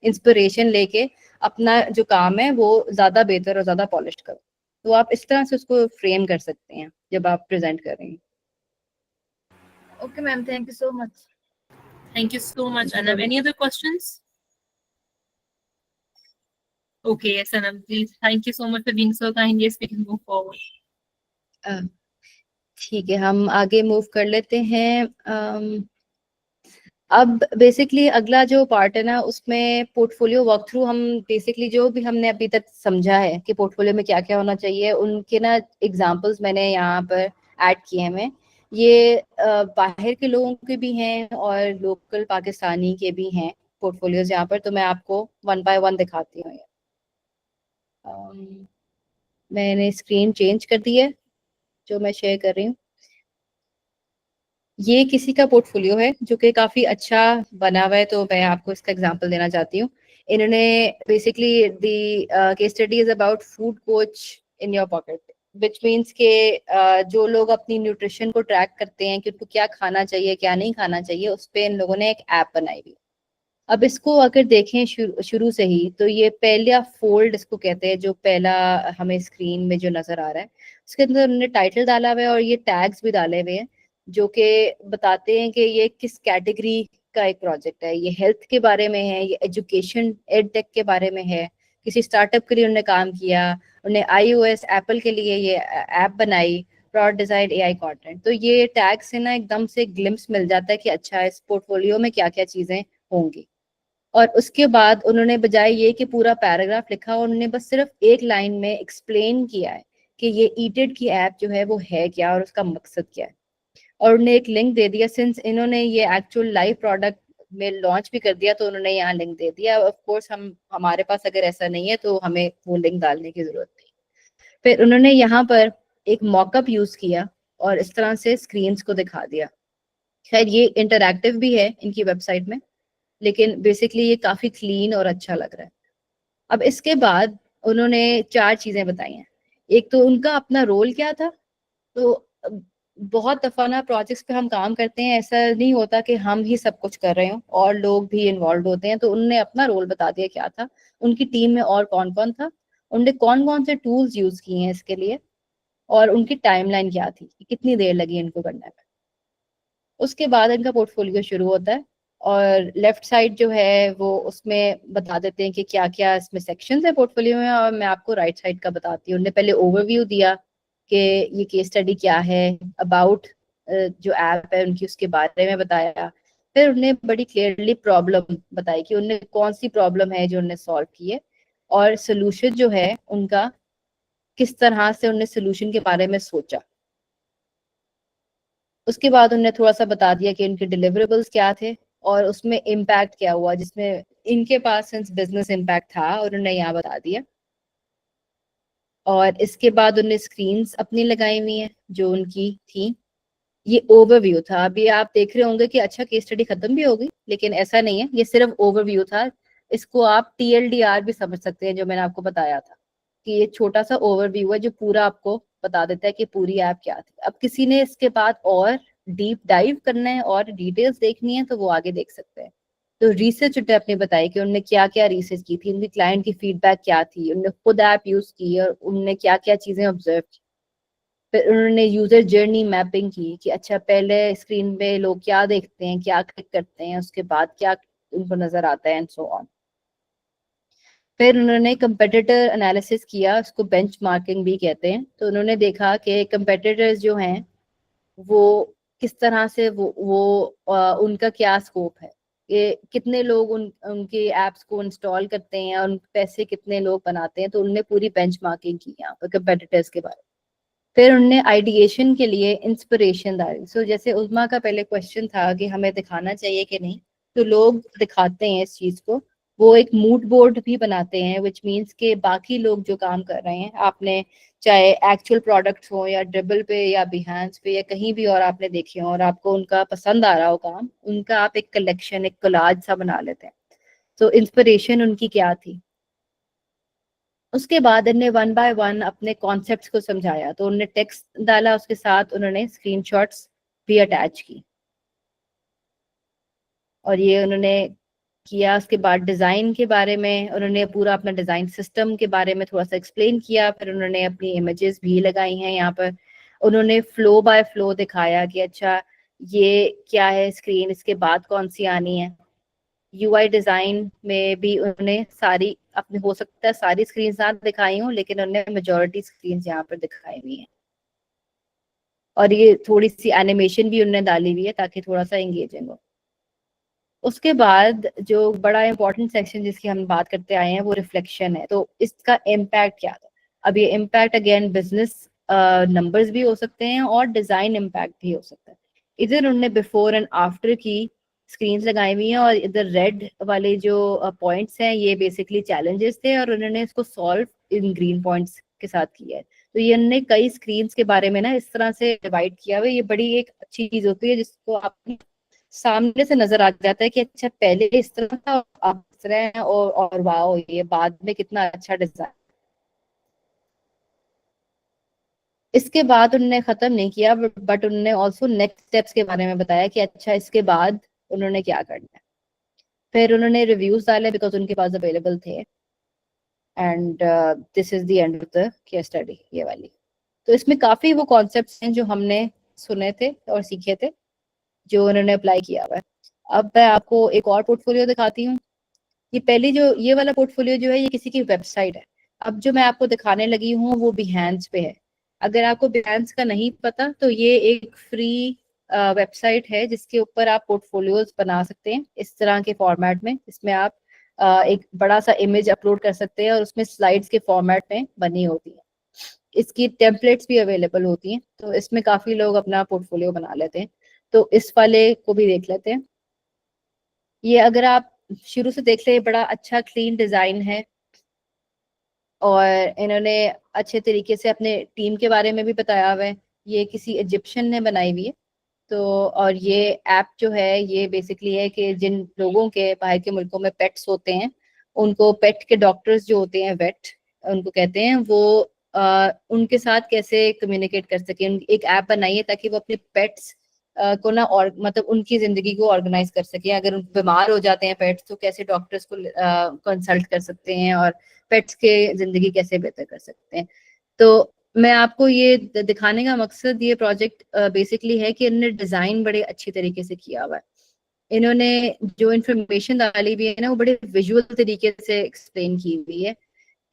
इंस्पिरेशन लेके अपना जो काम है वो ज्यादा बेहतर और ज्यादा पॉलिश करूं। तो आप इस तरह से उसको फ्रेम कर सकते हैं जब आप प्रेजेंट कर रहे हैं। Okay ma'am, thank you so much. Thank you so much, Anam. Any other questions? Okay, yes, Anam, please. Thank you so much for being so kind. Yes, we can move forward. ठीक है, हम आगे मूव कर लेते हैं। अब बेसिकली अगला जो पार्ट है ना, उसमें पोर्टफोलियो वॉक थ्रू। हम बेसिकली जो भी हमने अभी तक समझा है कि पोर्टफोलियो में क्या क्या होना चाहिए, उनके ना एग्जांपल्स मैंने यहाँ पर ऐड किए हैं। मैं ये बाहर के लोगों के भी हैं और लोकल पाकिस्तानी के भी हैं पोर्टफोलियोज यहाँ पर। तो मैं आपको वन बाय वन दिखाती हूँ। मैंने स्क्रीन चेंज कर दी है जो मैं शेयर कर रही हूँ। ये किसी का पोर्टफोलियो है जो कि काफी अच्छा बना हुआ है, तो मैं आपको इसका एग्जांपल देना चाहती हूँ। इन्होंने basically the case study is about food coach in your pocket, which means के जो लोग अपनी न्यूट्रिशन को ट्रैक करते हैं कि उनको क्या खाना चाहिए क्या नहीं खाना चाहिए, उस पर इन लोगों ने एक ऐप बनाई हुई। अब इसको अगर देखें शुरू से ही, तो ये पहला फोल्ड इसको कहते हैं, जो पहला हमें स्क्रीन में जो नजर आ रहा है उसके अंदर उन्होंने टाइटल डाला हुआ है और ये टैग्स भी डाले हुए हैं जो कि बताते हैं कि ये किस कैटेगरी का एक प्रोजेक्ट है। ये हेल्थ के बारे में है, ये एजुकेशन एड टेक के बारे में है, किसी स्टार्टअप के लिए उन्होंने काम किया, उन्होंने iOS एप्पल के लिए ये ऐप बनाई, प्रोडक्ट डिजाइन AI कंटेंट। तो ये टैग से ना एकदम से ग्लिम्स मिल जाता है कि अच्छा इस पोर्टफोलियो में क्या क्या चीजें होंगी। और उसके बाद उन्होंने बजाय ये कि पूरा पैराग्राफ लिखा, उन्होंने बस सिर्फ एक लाइन में एक्सप्लेन किया है कि ये ईटेड की ऐप जो है वो है क्या और उसका मकसद क्या है। और उन्हें एक लिंक दे दिया, सिंस इन्होंने ये एक्चुअल लाइव प्रोडक्ट में लॉन्च भी कर दिया तो उन्होंने यहाँ लिंक दे दिया। ऑफ कोर्स हमारे पास अगर ऐसा नहीं है तो हमें वो लिंक डालने की जरूरत नहीं। फिर उन्होंने यहाँ पर एक मॉकअप यूज किया और इस तरह से स्क्रीन्स को दिखा दिया। खैर ये इंटरैक्टिव भी है इनकी वेबसाइट में, लेकिन बेसिकली ये काफी क्लीन और अच्छा लग रहा है। अब इसके बाद उन्होंने 4 चीजें बताई हैं। एक तो उनका अपना रोल क्या था। तो बहुत दफा ना प्रोजेक्ट्स पे हम काम करते हैं, ऐसा नहीं होता कि हम ही सब कुछ कर रहे हो और लोग भी इन्वॉल्व होते हैं। तो उन्होंने अपना रोल बता दिया क्या था, उनकी टीम में और कौन कौन था, उन्होंने कौन कौन से टूल्स यूज किए हैं इसके लिए, और उनकी टाइमलाइन क्या थी, कितनी देर लगी इनको करने में। उसके बाद इनका पोर्टफोलियो शुरू होता है और लेफ्ट साइड जो है वो उसमें बता देते हैं कि क्या क्या इसमें सेक्शंस है पोर्टफोलियो में। और मैं आपको राइट साइड का बताती हूँ। उन्होंने पहले ओवरव्यू दिया कि ये केस स्टडी क्या है, अबाउट जो ऐप है उनकी उसके बारे में बताया। फिर उन्हें बड़ी क्लियरली प्रॉब्लम बताई कि उन्हें कौन सी प्रॉब्लम है जो उन्हें सॉल्व की है और सोल्यूशन जो है उनका किस तरह से उन्हें सोल्यूशन के बारे में सोचा। उसके बाद उन्होंने थोड़ा सा बता दिया कि इनके डिलीवरेबल्स क्या थे और उसमें इम्पैक्ट क्या हुआ, जिसमें इनके पास सिंस बिजनेस इम्पैक्ट था उन्होंने यहाँ बता दिया। और इसके बाद उन्होंने स्क्रीन्स अपनी लगाई हुई हैं जो उनकी थी। ये ओवरव्यू था। अभी आप देख रहे होंगे कि अच्छा केस स्टडी खत्म भी हो गई, लेकिन ऐसा नहीं है, ये सिर्फ ओवरव्यू था। इसको आप TLDR भी समझ सकते हैं, जो मैंने आपको बताया था कि ये छोटा सा ओवरव्यू है जो पूरा आपको बता देता है कि पूरी ऐप क्या थी। अब किसी ने इसके बाद और डीप डाइव करना है और डिटेल्स देखनी है तो वो आगे देख सकते हैं। तो रिसर्च उन्होंने अपने बताई कि उन्होंने क्या क्या रिसर्च की थी, उनकी क्लाइंट की फीडबैक क्या थी, उन्होंने खुद ऐप यूज की और उन्होंने क्या क्या चीजें ऑब्जर्व की। फिर उन्होंने यूजर जर्नी मैपिंग की कि अच्छा पहले स्क्रीन पे लोग क्या देखते हैं, क्या क्लिक करते हैं, उसके बाद क्या उनको नजर आता है एंड सो ऑन। फिर उन्होंने कंपेटिटर एनालिसिस किया, उसको बेंचमार्किंग भी कहते हैं। तो उन्होंने देखा कि कंपेटिटर्स जो हैं वो किस तरह से उनका क्या स्कोप है, ये कितने लोग उनके एप्स को इंस्टॉल करते हैं और पैसे कितने लोग बनाते हैं। तो उन्होंने पूरी बेंचमार्किंग की यहाँ पर कंपेटिटर्स के बारे में। फिर उनने आइडिएशन के लिए इंस्पिरेशन डाली। सो जैसे उज़मा का पहले क्वेश्चन था कि हमें दिखाना चाहिए कि नहीं, तो लोग दिखाते हैं इस चीज को। वो एक मूड बोर्ड भी बनाते हैं, विच मीन्स के बाकी लोग जो काम कर रहे हैं, आपने चाहे एक्चुअल प्रोडक्ट्स हो या ड्रिबल पे या बिहांस पे या कहीं भी और आपने देखे हो और आपको उनका पसंद आ रहा हो काम, उनका आप एक कलेक्शन, एक कोलाज सा बना लेते हैं। तो इंस्पिरेशन उनकी क्या थी। उसके बाद इन्हें 1 बाय 1 अपने कॉन्सेप्ट्स को समझाया। तो उन्होंने टेक्स्ट डाला, उसके साथ उन्होंने स्क्रीनशॉट्स भी अटैच की और ये उन्होंने किया। उसके बाद डिज़ाइन के बारे में उन्होंने पूरा अपना डिज़ाइन सिस्टम के बारे में थोड़ा सा एक्सप्लेन किया। फिर उन्होंने अपनी इमेजेस भी लगाई हैं यहाँ पर। उन्होंने फ्लो बाय फ्लो दिखाया कि अच्छा ये क्या है स्क्रीन, इसके बाद कौन सी आनी है। UI डिजाइन में भी उन्होंने सारी अपने, हो सकता है सारी स्क्रीन ना दिखाई हूँ, लेकिन उन्होंने मेजॉरिटी स्क्रीन यहाँ पर दिखाई हुई है। और ये थोड़ी सी एनिमेशन भी उन्होंने डाली हुई है ताकि थोड़ा सा एंगेजिंग हो। उसके बाद जो बड़ा इंपॉर्टेंट सेक्शन जिसकी हम बात करते आए हैं वो रिफ्लेक्शन है। तो इसका इम्पैक्ट क्या था। अब ये इम्पैक्ट अगेन बिजनेस नंबर्स भी हो सकते हैं और डिजाइन इम्पैक्ट भी हो सकता है। इधर उन्होंने बिफोर एंड आफ्टर की स्क्रीन्स लगाई हुई हैं और इधर रेड वाले जो पॉइंट्स हैं ये बेसिकली चैलेंजेस थे और उन्होंने इसको सॉल्व इन ग्रीन पॉइंट्स के साथ किया है। तो ये उन्होंने कई स्क्रीन्स के बारे में ना इस तरह से डिवाइड किया हुआ है। ये बड़ी एक अच्छी चीज होती है जिसको आप सामने से नजर आ जाता है कि अच्छा पहले इस तरह था अब इस तरह है और वाओ ये बाद में कितना अच्छा डिजाइन। इसके बाद उन्होंने खत्म नहीं किया, बट उन्होंने ऑल्सो नेक्स्ट स्टेप्स के बारे में बताया कि अच्छा इसके बाद उन्होंने क्या करना है। फिर उन्होंने रिव्यूज डाले बिकॉज उनके पास अवेलेबल थे। And this is the end of the case study, ये वाली। तो इसमें काफी वो कॉन्सेप्ट्स हैं जो हमने सुने थे और सीखे थे जो उन्होंने अप्लाई किया हुआ है। अब मैं आपको एक और पोर्टफोलियो दिखाती हूँ। ये पहली जो ये वाला पोर्टफोलियो जो है ये किसी की वेबसाइट है। अब जो मैं आपको दिखाने लगी हूँ वो बिहेंस पे है। अगर आपको बिहेंस का नहीं पता तो ये एक फ्री वेबसाइट है जिसके ऊपर आप पोर्टफोलियोज बना सकते हैं इस तरह के फॉर्मेट में, इसमें आप एक बड़ा सा इमेज अपलोड कर सकते हैं और उसमें स्लाइड्स के फॉर्मेट में बनी होती है। इसकी टेम्पलेट्स भी अवेलेबल होती हैं, तो इसमें काफी लोग अपना पोर्टफोलियो बना लेते हैं। तो इस वाले को भी देख लेते हैं। ये अगर आप शुरू से देख ले, बड़ा अच्छा क्लीन डिजाइन है और इन्होंने अच्छे तरीके से अपने टीम के बारे में भी बताया हुआ है। ये किसी इजिप्शियन ने बनाई हुई है। तो और ये ऐप जो है ये बेसिकली है कि जिन लोगों के बाहर के मुल्कों में पेट्स होते हैं, उनको पेट के डॉक्टर्स जो होते हैं, वेट उनको कहते हैं, वो उनके साथ कैसे कम्युनिकेट कर सके। एक ऐप बनाई है ताकि वो अपने पेट्स को ना, और मतलब उनकी जिंदगी को ऑर्गेनाइज कर सके। अगर उन बीमार हो जाते हैं पेट्स, तो कैसे डॉक्टर्स को कंसल्ट कर सकते हैं और पेट्स के जिंदगी कैसे बेहतर कर सकते हैं। तो मैं आपको ये दिखाने का मकसद, ये प्रोजेक्ट बेसिकली है कि इन्होंने डिजाइन बड़े अच्छी तरीके से किया हुआ है। इन्होंने जो इन्फॉर्मेशन डाली हुई है ना, वो बड़े विजुअल तरीके से एक्सप्लेन की हुई है।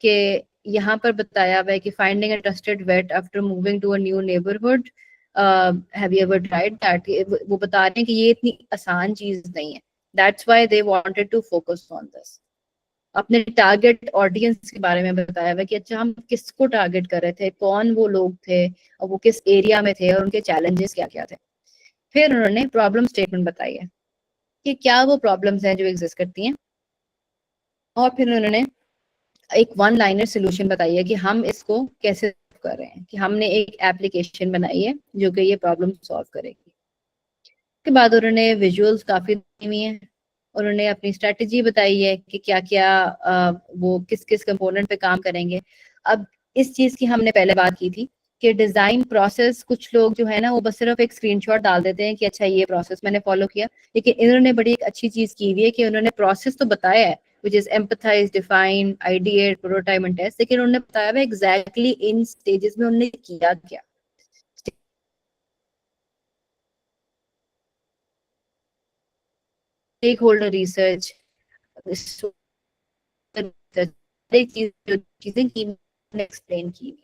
कि यहाँ पर बताया हुआ है कि finding a trusted vet after moving to a new neighbourhood, have you ever tried that. वो बता रहे हैं कि ये इतनी आसान चीज नहीं है। That's why they wanted to focus on this. अपने टारगेट ऑडियंस के बारे में बताया हुआ कि अच्छा हम किसको टारगेट कर रहे थे, कौन वो लोग थे और वो किस एरिया में थे और उनके चैलेंजेस क्या क्या थे। फिर उन्होंने प्रॉब्लम स्टेटमेंट बताई है कि क्या वो प्रॉब्लम्स हैं जो एग्जिस्ट करती हैं, और फिर उन्होंने एक वन लाइनर सोल्यूशन बताई है कि हम इसको कैसे कर रहे हैं, कि हमने एक एप्लीकेशन बनाई है जो कि ये प्रॉब्लम सॉल्व करेगी। उसके बाद उन्होंने विजुअल्स काफी दी हुई हैं। उन्होंने अपनी स्ट्रेटजी बताई है कि क्या क्या वो किस किस कंपोनेंट पे काम करेंगे। अब इस चीज की हमने पहले बात की थी कि डिजाइन प्रोसेस, कुछ लोग जो है ना वो बस सिर्फ एक स्क्रीनशॉट डाल देते हैं कि अच्छा ये प्रोसेस मैंने फॉलो किया, लेकिन इन्होंने बड़ी एक अच्छी चीज की हुई है कि उन्होंने प्रोसेस तो बताया है, which is empathize, define, ideate, prototype and test, लेकिन उन्होंने बताया है एग्जैक्टली इन स्टेजेस में उन्होंने किया क्या। स्टेक होल्डर रिसर्च, चीजें की एक्सप्लेन की।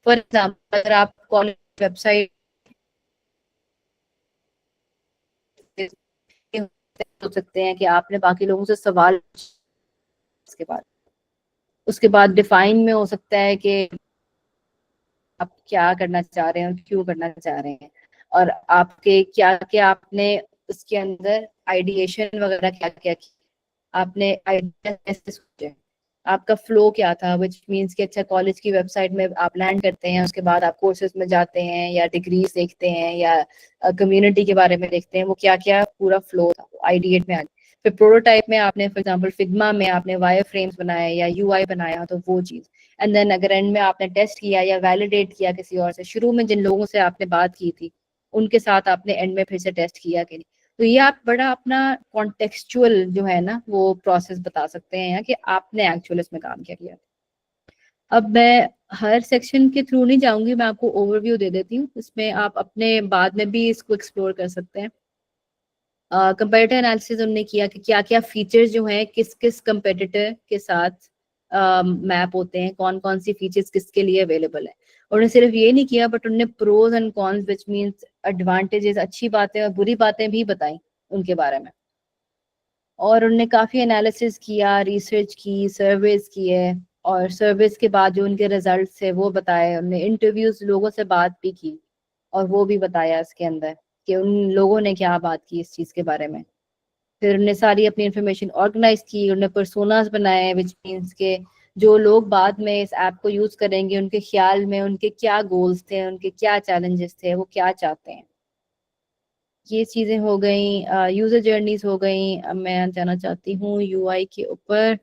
फॉर एग्जाम्पल, अगर आप कॉलेज वेबसाइट हो सकते हैं कि आपने बाकी लोगों से सवाल, उसके बाद डिफाइन में हो सकता है कि आप क्या करना चाह रहे हैं और क्यों करना चाह रहे हैं, और आपके क्या क्या आपने उसके अंदर आइडिएशन वगैरह क्या क्या किया, आपने आइडिया कैसे सोचे, आपका फ्लो क्या था, विच मीन्स कि अच्छा कॉलेज की वेबसाइट में आप लैंड करते हैं, उसके बाद आप कोर्सेज में जाते हैं या डिग्रीज देखते हैं या कम्युनिटी के बारे में देखते हैं, वो क्या क्या पूरा फ्लो था आइडिएट में आ। फिर प्रोटोटाइप में आपने फॉर एग्जांपल फिग्मा में आपने वायर फ्रेम्स बनाए या यूआई बनाया, तो वो चीज। एंड देन अगर एंड में आपने टेस्ट किया या वैलिडेट किया किसी और से, शुरू में जिन लोगों से आपने बात की थी उनके साथ आपने एंड में फिर से टेस्ट किया कि नहीं। तो ये आप बड़ा अपना कॉन्टेक्चुअल जो है ना वो प्रोसेस बता सकते हैं कि आपने एक्चुअल इसमें काम क्या किया। अब मैं हर सेक्शन के थ्रू नहीं जाऊंगी, मैं आपको ओवरव्यू दे देती हूँ, इसमें आप अपने बाद में भी इसको एक्सप्लोर कर सकते हैं। कंपेरेटिव एनालिसिस उन्होंने किया कि क्या क्या फीचर्स जो हैं किस किस कंपेटिटर के साथ मैप होते हैं, कौन कौन सी फीचर्स किसके लिए अवेलेबल है। उन्होंने सिर्फ ये नहीं किया बट उन्होंने pros and cons, which means advantages, अच्छी बातें और बुरी बातें भी बताई उनके बारे में। और उन्होंने काफी एनालिसिस किया, रिसर्च की, सर्वेज किए, और सर्वेज के बाद जो उनके रिजल्ट थे वो बताए। उन्होंने इंटरव्यूज लोगों से बात भी की और वो भी बताया इसके अंदर कि उन लोगों ने क्या बात की इस चीज के बारे में। फिर उन्होंने सारी अपनी इंफॉर्मेशन ऑर्गेनाइज की, उन्होंने पर्सोनास बनाए, विच मीन्स के जो लोग बाद में इस ऐप को यूज करेंगे उनके ख्याल में उनके क्या गोल्स थे, उनके क्या चैलेंजेस थे, वो क्या चाहते हैं। ये चीजें हो गई, यूजर जर्नीज हो गई। अब मैं जाना चाहती हूँ यूआई के ऊपर।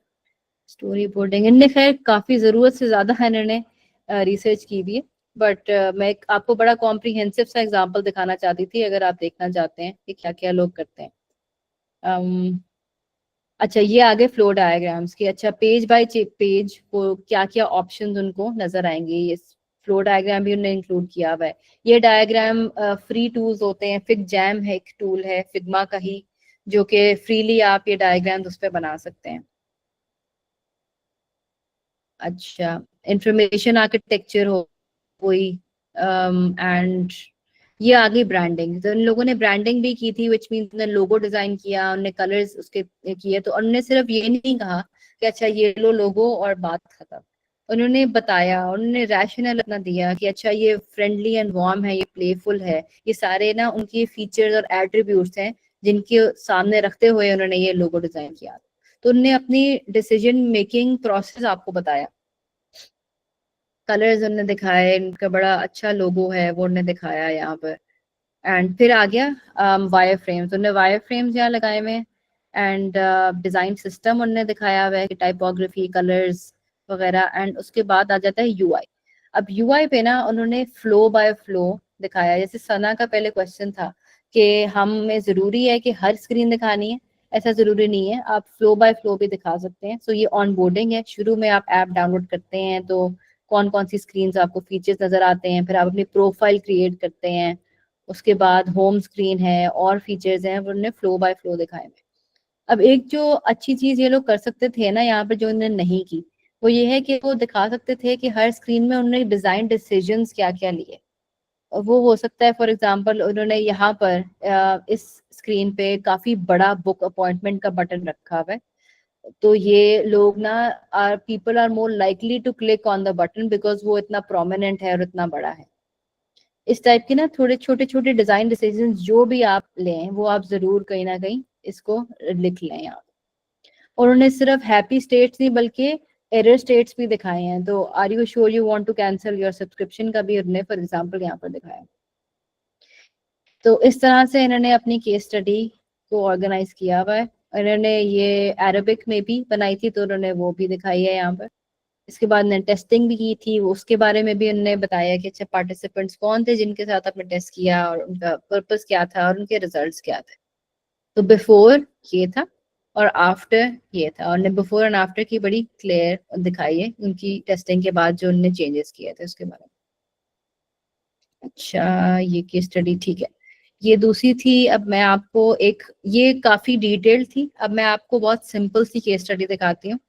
स्टोरी बोर्डिंग, इनने खैर काफी जरूरत से ज्यादा है इन्होंने रिसर्च की भी है, बट मैं आपको बड़ा कॉम्प्रिहेंसिव सा एग्जांपल दिखाना चाहती थी अगर आप देखना चाहते हैं कि क्या क्या लोग करते हैं। अच्छा, ये आगे फ्लो डायग्राम्स की, अच्छा पेज बाय पेज को क्या क्या ऑप्शंस उनको नजर आएंगे, ये फ्लो डायग्राम भी उन्होंने इंक्लूड किया हुआ है। ये डायग्राम फ्री टूल्स होते हैं, फिग जैम है एक टूल है फिग्मा का ही, जो कि फ्रीली आप ये डायग्राम्स उस पर बना सकते हैं। अच्छा, इंफॉर्मेशन आर्किटेक्चर हो कोई, एंड ये आ गई ब्रांडिंग। तो इन लोगों ने ब्रांडिंग भी की थी, विच मीन उन्होंने लोगो डिजाइन किया, उन्होंने कलर्स उसके किए। तो उन्होंने सिर्फ ये नहीं कहा कि अच्छा ये लो लोगो और बात खत्म। उन्होंने बताया, उन्होंने रैशनल अपना दिया कि अच्छा ये फ्रेंडली एंड वार्म है, ये प्लेफुल है, ये सारे ना उनके फीचर्स और एट्रीब्यूट्स हैं जिनके सामने रखते हुए उन्होंने ये लोगो डिजाइन किया। तो उन्होंने अपनी डिसीजन मेकिंग प्रोसेस आपको बताया, कलर्स उन्होंने दिखाए, इनका बड़ा अच्छा लोगो है वो उन्होंने दिखाया यहाँ पर। एंड फिर आ गया वायर फ्रेम्स, उन्होंने वायर फ्रेम्स यहाँ लगाए हुए हैं। एंड डिजाइन सिस्टम उन्होंने दिखाया हुआ है कि टाइपोग्राफी, कलर्स वगैरह। एंड उसके बाद आ जाता है यूआई। अब यूआई पे ना उन्होंने फ्लो बाय फ्लो दिखाया। जैसे सना का पहले क्वेश्चन था कि हमें जरूरी है कि हर स्क्रीन दिखानी है, ऐसा जरूरी नहीं है, आप फ्लो बाय फ्लो भी दिखा सकते हैं। सो ये ऑन बोर्डिंग है, शुरू में आप ऐप डाउनलोड करते हैं तो कौन कौन सी स्क्रीन आपको फीचर्स नजर आते हैं, फिर आप अपनी प्रोफाइल क्रिएट करते हैं, उसके बाद होम स्क्रीन है और फीचर्स हैं, वो उन्होंने फ्लो बाय फ्लो दिखाए हैं। अब एक जो अच्छी चीज ये लोग कर सकते थे ना यहाँ पर, जो उन्होंने नहीं की, वो ये है कि वो दिखा सकते थे कि हर स्क्रीन में उन्होंने डिजाइन डिसीजंस क्या क्या लिए। वो हो सकता है फॉर एग्जांपल उन्होंने यहाँ पर इस स्क्रीन पे काफी बड़ा बुक अपॉइंटमेंट का बटन रखा हुआ है, तो ये लोग ना people are more likely to click on the button because वो इतना प्रोमिनेंट है और इतना बड़ा है। इस टाइप के ना थोड़े छोटे छोटे डिजाइन डिसीजन जो भी आप लें वो आप जरूर कहीं ना कहीं इसको लिख लें आप। और उन्होंने सिर्फ हैप्पी स्टेट्स नहीं बल्कि एरर स्टेट्स भी दिखाए हैं। तो are you sure you want to cancel your subscription का भी उन्होंने फॉर एग्जांपल यहाँ पर दिखाया। तो इस तरह से इन्होंने अपनी केस स्टडी को ऑर्गेनाइज किया हुआ है। इन्होंने ये अरबिक में भी बनाई थी तो उन्होंने वो भी दिखाई है यहाँ पर। इसके बाद ने टेस्टिंग भी की थी, उसके बारे में भी उन्होंने बताया कि अच्छा पार्टिसिपेंट्स कौन थे जिनके साथ आपने टेस्ट किया और उनका पर्पस क्या था और उनके रिजल्ट्स क्या थे। तो बिफोर ये था और आफ्टर ये था, और बिफोर एंड आफ्टर की बड़ी क्लियर दिखाई है उनकी टेस्टिंग के बाद जो उन्होंने चेंजेस किए थे उसके बारे में। अच्छा ये केस स्टडी ठीक है। ये दूसरी थी। अब मैं आपको एक, ये काफी डिटेल्ड थी, अब मैं आपको बहुत सिंपल सी केस स्टडी दिखाती हूँ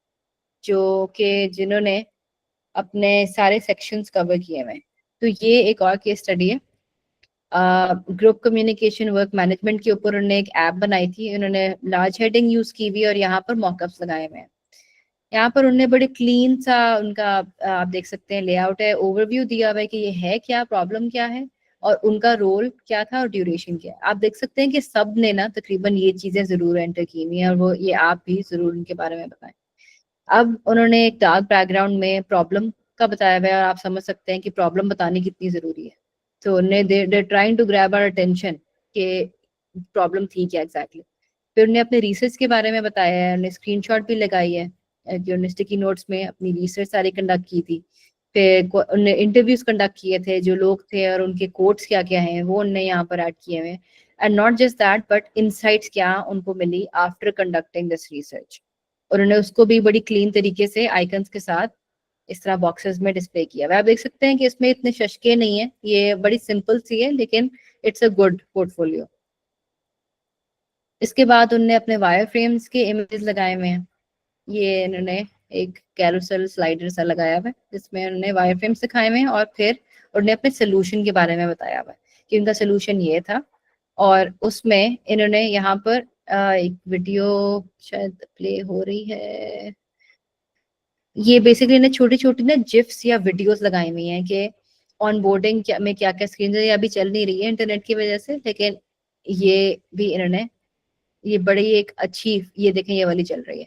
जो कि जिन्होंने अपने सारे सेक्शंस कवर किए हुए हैं। तो ये एक और केस स्टडी है, ग्रुप कम्युनिकेशन वर्क मैनेजमेंट के ऊपर उन्होंने एक ऐप बनाई थी। उन्होंने लार्ज हेडिंग यूज की हुई और यहाँ पर मॉकअप्स लगाए हुए हैं। यहाँ पर उन्होंने बड़े क्लीन सा उनका आप देख सकते हैं लेआउट है, ओवरव्यू दिया हुआ है कि ये है क्या, प्रॉब्लम क्या है और उनका रोल क्या था और ड्यूरेशन क्या है। आप देख सकते हैं कि सब ने ना तकरीबन ये चीजें जरूर एंटर की हुई हैं और वो ये आप भी जरूर उनके बारे में बताएं। अब उन्होंने एक डार्क बैकग्राउंड में प्रॉब्लम का बताया हुआ है और आप समझ सकते हैं कि प्रॉब्लम बतानी कितनी जरूरी है। तो उन्हें they trying to grab our attention कि प्रॉब्लम थी क्या एग्जैक्टली। फिर उन्हें अपने रिसर्च के बारे में बताया है, उन्हें स्क्रीनशॉट भी लगाई है जो उन्हें स्टिकी नोट्स में अपनी रिसर्च सारी कंडक्ट की थी। फिर उन्हें इंटरव्यूज कंडक्ट किए थे जो लोग थे और उनके कोट्स क्या क्या हैं वो उन्हें यहाँ पर ऐड किए हुए हैं। And not just that but insights क्या उनको मिली आफ्टर कंडक्टिंग दिस रिसर्च। और उन्होंने उसको भी बड़ी क्लीन तरीके से आइकन्स के साथ इस तरह बॉक्सेस में डिस्प्ले किया हुआ है। आप देख सकते हैं कि इसमें इतने शशके नहीं है, ये बड़ी सिंपल सी है लेकिन इट्स अ गुड पोर्टफोलियो। इसके बाद उन्होंने अपने वायर फ्रेम्स के इमेजेस लगाए हुए हैं। ये इन्होंने एक कैरोसेल स्लाइडर सा लगाया हुआ है जिसमें उन्होंने वायर फ्रेम्स दिखाए हुए हैं और फिर उन्होंने अपने सोल्यूशन के बारे में बताया हुआ है कि उनका सोल्यूशन ये था। और उसमें इन्होंने यहाँ पर एक वीडियो शायद प्ले हो रही है, ये बेसिकली इन्हें छोटी छोटी ना जिफ्स या वीडियोस लगाई हुई हैं कि ऑन बोर्डिंग क्या में क्या क्या स्क्रीन है, अभी चल नहीं रही है इंटरनेट की वजह से, लेकिन ये भी इन्होंने, ये बड़ी एक अच्छी, ये देखें ये वाली चल रही है,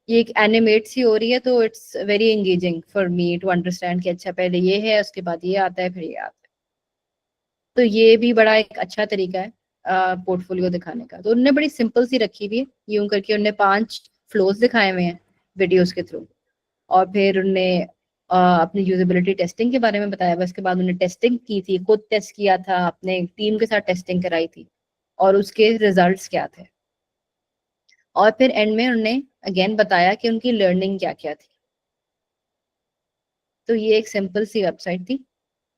ये एक एनिमेट सी हो रही है तो it's very engaging for me to understand कि अच्छा पहले ये है उसके बाद ये आता है फिर ये आता है। तो ये भी बड़ा एक अच्छा तरीका है पोर्टफोलियो दिखाने का। तो उन्होंने बड़ी सिंपल सी रखी हुई है, यूं करके उन्होंने 5 फ्लोज दिखाए हुए हैं वीडियोस के थ्रू। और फिर उनने अपनी यूजेबिलिटी टेस्टिंग के बारे में बताया हुआ। उसके बाद उन्होंने टेस्टिंग की थी, खुद टेस्ट किया था, अपने टीम के साथ टेस्टिंग कराई थी और उसके रिजल्ट्स क्या थे। और फिर एंड में उन्होंने अगेन बताया कि उनकी लर्निंग क्या क्या थी। तो ये एक सिंपल सी वेबसाइट थी।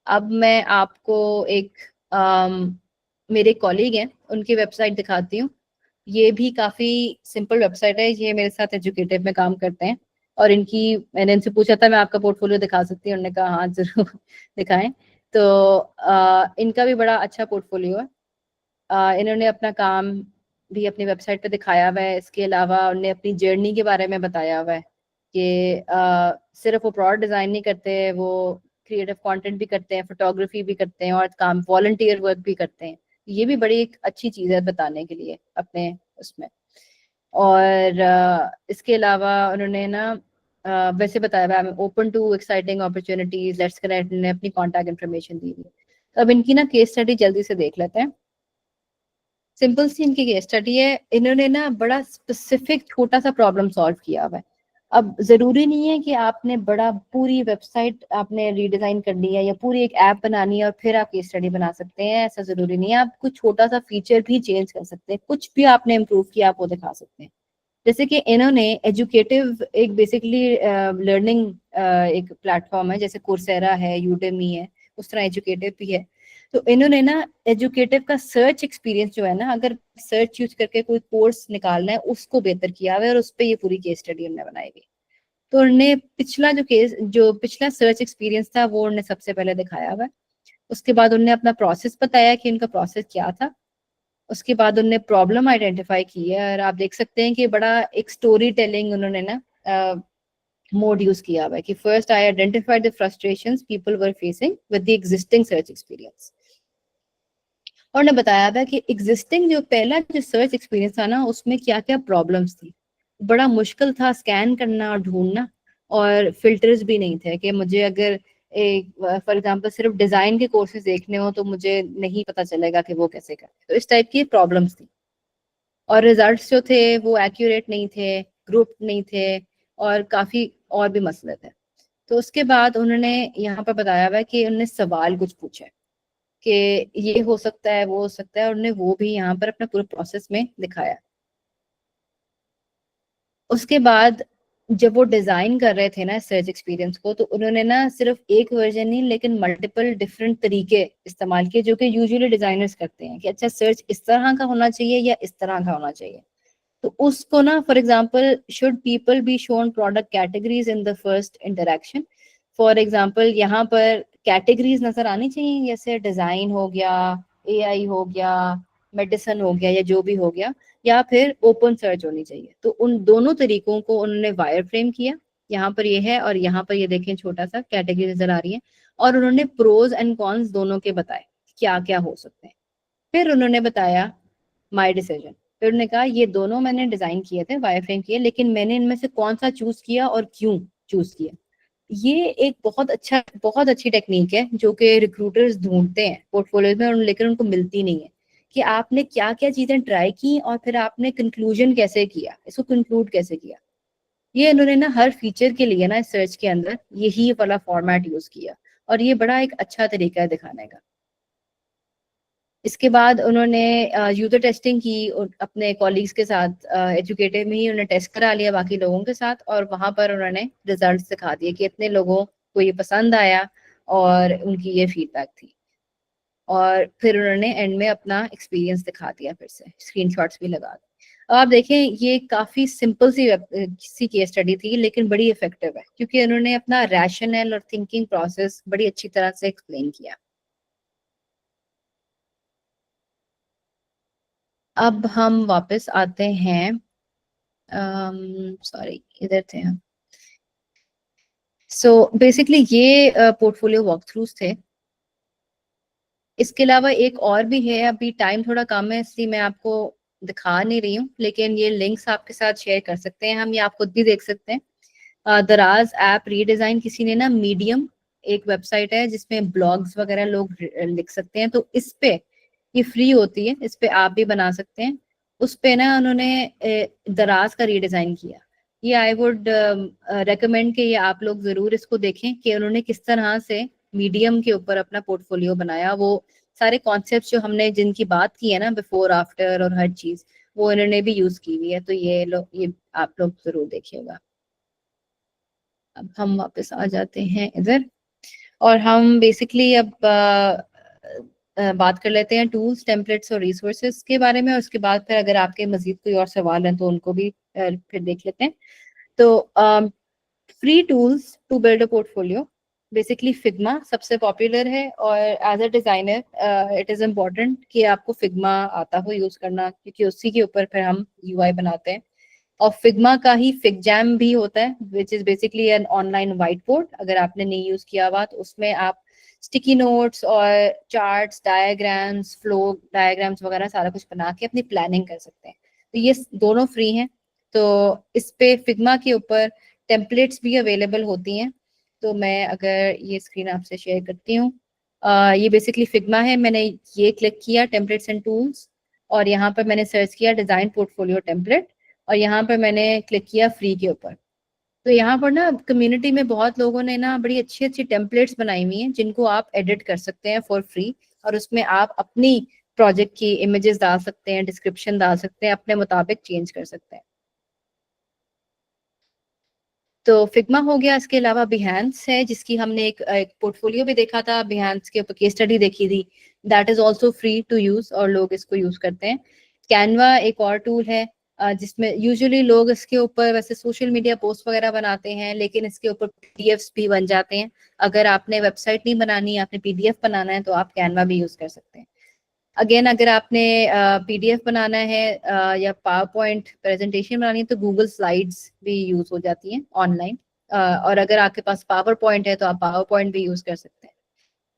अब मैं आपको एक मेरे कॉलीग हैं उनकी वेबसाइट दिखाती हूँ। ये भी काफी सिंपल वेबसाइट है, ये मेरे साथ एजुकेटिव में काम करते हैं और इनकी, मैंने इनसे पूछा था मैं आपका पोर्टफोलियो दिखा सकती हूँ, उन्होंने कहा हाँ जरूर दिखाएं। तो इनका भी बड़ा अच्छा पोर्टफोलियो है। इन्होंने अपना काम भी अपनी वेबसाइट पे दिखाया हुआ है। इसके अलावा उन्होंने अपनी जर्नी के बारे में बताया हुआ है कि सिर्फ वो प्रोडक्ट डिज़ाइन नहीं करते, वो क्रिएटिव कंटेंट भी करते हैं, फोटोग्राफी भी करते हैं और काम वॉलंटियर वर्क भी करते हैं। ये भी बड़ी एक अच्छी चीज़ है बताने के लिए अपने उसमें। और इसके अलावा उन्होंने ना वैसे बताया हुआ है open to exciting opportunities, let's connect, ने अपनी कॉन्टैक्ट इन्फॉर्मेशन दी हुई है। तो अब इनकी ना केस स्टडी जल्दी से देख लेते हैं। सिंपल सी इनकी केस स्टडी है। इन्होंने ना बड़ा स्पेसिफिक छोटा सा प्रॉब्लम सॉल्व किया हुआ है। अब जरूरी नहीं है कि आपने बड़ा पूरी वेबसाइट आपने रीडिजाइन करनी है या पूरी एक ऐप बनानी है और फिर आप केस स्टडी बना सकते हैं, ऐसा जरूरी नहीं है। आप कुछ छोटा सा फीचर भी चेंज कर सकते हैं, कुछ भी आपने इम्प्रूव किया आप वो दिखा सकते हैं। जैसे कि इन्होंने एजुकेटिव एक बेसिकली लर्निंग एक प्लेटफॉर्म है, जैसे कोर्सेरा है, यूडेमी है, उस तरह एजुकेटिव भी है। तो इन्होंने ना एजुकेटिव का सर्च एक्सपीरियंस जो है ना, अगर सर्च यूज करके कोई कोर्स निकालना है उसको बेहतर किया हुआ है और उस पर ये पूरी केस स्टडी उन्होंने बनाई हुई। तो उन्होंने पिछला सर्च एक्सपीरियंस था वो उन्होंने सबसे पहले दिखाया हुआ है। उसके बाद उन्होंने अपना प्रोसेस बताया कि उनका प्रोसेस क्या था। उसके बाद उन्होंने प्रॉब्लम आइडेंटिफाई की है और आप देख सकते हैं कि बड़ा एक स्टोरी टेलिंग उन्होंने ना मोड यूज किया हुआ है कि first I identified the frustrations people were facing with the existing search experience. और ने बताया था कि एग्जिस्टिंग जो पहला जो सर्च एक्सपीरियंस था ना उसमें क्या क्या प्रॉब्लम्स थी। बड़ा मुश्किल था स्कैन करना और ढूंढना, और फिल्टर्स भी नहीं थे कि मुझे अगर एक फॉर एग्जांपल सिर्फ डिजाइन के कोर्सेज देखने हो तो मुझे नहीं पता चलेगा कि वो कैसे करते। तो इस टाइप की प्रॉब्लम्स थी और रिजल्ट्स जो थे वो एक्यूरेट नहीं थे, ग्रुप नहीं थे और काफी और भी मसले थे। तो उसके बाद उन्होंने यहाँ पर बताया हुआ है कि उन्होंने सवाल कुछ पूछे कि ये हो सकता है, वो हो सकता है, और उन्होंने वो भी यहाँ पर अपना पूरे प्रोसेस में दिखाया। उसके बाद जब वो डिजाइन कर रहे थे ना सर्च एक्सपीरियंस को, तो उन्होंने ना सिर्फ एक वर्जन नहीं लेकिन मल्टीपल डिफरेंट तरीके इस्तेमाल किए जो कि यूजुअली डिजाइनर्स करते हैं कि अच्छा सर्च इस तरह का होना चाहिए या इस तरह का होना चाहिए। तो उसको ना for example should people be shown product categories in the first interaction. For example यहाँ पर कैटेगरीज नजर आनी चाहिए, जैसे डिजाइन हो गया, एआई हो गया, मेडिसिन हो गया या जो भी हो गया, या फिर ओपन सर्च होनी चाहिए। तो उन दोनों तरीकों को उन्होंने वायर फ्रेम किया। यहाँ पर ये है और यहाँ पर ये देखें छोटा सा कैटेगरी नजर आ रही है, और उन्होंने प्रोज एंड कॉन्स दोनों के बताए क्या क्या हो सकते हैं। फिर उन्होंने बताया माई डिसीजन। फिर उन्होंने कहा ये दोनों मैंने डिजाइन किए थे, वायर फ्रेम किए, लेकिन मैंने इनमें से कौन सा चूज किया और क्यों चूज किया। ये एक बहुत अच्छी टेक्निक है जो कि रिक्रूटर्स ढूंढते हैं पोर्टफोलियो में, लेकिन उनको मिलती नहीं है कि आपने क्या क्या चीजें ट्राई की और फिर आपने कंक्लूजन कैसे किया, इसको कंक्लूड कैसे किया। ये इन्होंने ना हर फीचर के लिए ना इस सर्च के अंदर यही वाला फॉर्मेट यूज किया, और ये बड़ा एक अच्छा तरीका है दिखाने का। इसके बाद उन्होंने यूजर टेस्टिंग की और अपने कॉलीग्स के साथ एजुकेटिव में ही उन्होंने टेस्ट करा लिया बाकी लोगों के साथ, और वहां पर उन्होंने रिजल्ट्स दिखा दिए कि इतने लोगों को ये पसंद आया और उनकी ये फीडबैक थी। और फिर उन्होंने एंड में अपना एक्सपीरियंस दिखा दिया, फिर से स्क्रीनशॉट्स भी लगा दिए। अब आप देखें ये काफी सिंपल सी केस स्टडी थी लेकिन बड़ी इफेक्टिव है क्योंकि उन्होंने अपना रैशनल और थिंकिंग प्रोसेस बड़ी अच्छी तरह से एक्सप्लेन किया। अब हम वापस आते हैं, सॉरी इधर थे हम। सो बेसिकली ये पोर्टफोलियो वॉक थ्रूज थे। इसके अलावा एक और भी है, अभी टाइम थोड़ा कम है इसलिए मैं आपको दिखा नहीं रही हूँ, लेकिन ये लिंक्स आपके साथ शेयर कर सकते हैं हम, या आप खुद भी देख सकते हैं। दराज ऐप रीडिजाइन किसी ने ना, मीडियम एक वेबसाइट है जिसमें ब्लॉग्स वगैरह लोग लिख सकते हैं, तो इस पे ये फ्री होती है, इस पे आप भी बना सकते हैं। उस पे ना उन्होंने दराज का रीडिजाइन किया। ये आई वुड रेकमेंड कि ये आप लोग जरूर इसको देखें कि उन्होंने किस तरह से मीडियम के ऊपर अपना पोर्टफोलियो बनाया। वो सारे कॉन्सेप्ट जो हमने जिनकी बात की है ना, बिफोर आफ्टर और हर चीज, वो इन्होंने भी यूज की हुई है। तो ये आप लोग जरूर देखिएगा। अब हम वापस आ जाते हैं इधर और हम बेसिकली अब बात कर लेते हैं टूल्स, टेम्पलेट्स और रिसोर्सेज के बारे में। और उसके बाद फिर अगर आपके मजीद कोई और सवाल हैं तो उनको भी फिर देख लेते हैं। तो free tools to build a portfolio. Basically Figma सबसे पॉपुलर है, और as a designer it is important कि आपको फिग्मा आता हो यूज़ करना, क्योंकि उसी के ऊपर फिर हम यूआई बनाते हैं। और फिग्मा का ही फिगजैम भी होता है, which is basically an online white board. अगर आपने नहीं यूज़ किया हुआ तो उसमें आप स्टिकी नोट्स और चार्ट्स, डायग्राम्स, फ्लो डायग्राम्स वगैरह सारा कुछ बना के अपनी प्लानिंग कर सकते हैं। तो ये दोनों फ्री हैं। तो इस पे फिग्मा के ऊपर टेम्पलेट्स भी अवेलेबल होती हैं। तो मैं अगर ये स्क्रीन आपसे शेयर करती हूँ, ये बेसिकली फिग्मा है। मैंने ये क्लिक किया टेम्पलेट्स एंड टूल्स, और यहाँ पर मैंने सर्च किया डिज़ाइन पोर्टफोलियो टेम्पलेट, और यहाँ पर मैंने क्लिक किया फ्री के ऊपर। तो यहाँ पर ना कम्युनिटी में बहुत लोगों ने ना बड़ी अच्छी अच्छी टेम्पलेट्स बनाई हुई हैं जिनको आप एडिट कर सकते हैं फॉर फ्री, और उसमें आप अपनी प्रोजेक्ट की इमेजेस डाल सकते हैं, डिस्क्रिप्शन डाल सकते हैं, अपने मुताबिक चेंज कर सकते हैं। तो फिग्मा हो गया। इसके अलावा बिहेंस है, जिसकी हमने एक पोर्टफोलियो भी देखा था, बिहेंस के ऊपर केस स्टडी देखी थी। That is also free to use, और लोग इसको यूज करते हैं। कैनवा एक और टूल है जिसमें यूजुअली लोग इसके ऊपर वैसे सोशल मीडिया पोस्ट वगैरह बनाते हैं, लेकिन इसके ऊपर पीडीएफ्स भी बन जाते हैं। अगर आपने वेबसाइट नहीं बनानी, आपने पीडीएफ बनाना है, तो आप कैनवा भी यूज कर सकते हैं। अगेन अगर आपने पीडीएफ बनाना है या पावर पॉइंट प्रेजेंटेशन बनानी है, तो गूगल स्लाइड्स भी यूज हो जाती हैं ऑनलाइन। और अगर आपके पास पावर पॉइंट है तो आप पावर पॉइंट भी यूज कर सकते हैं।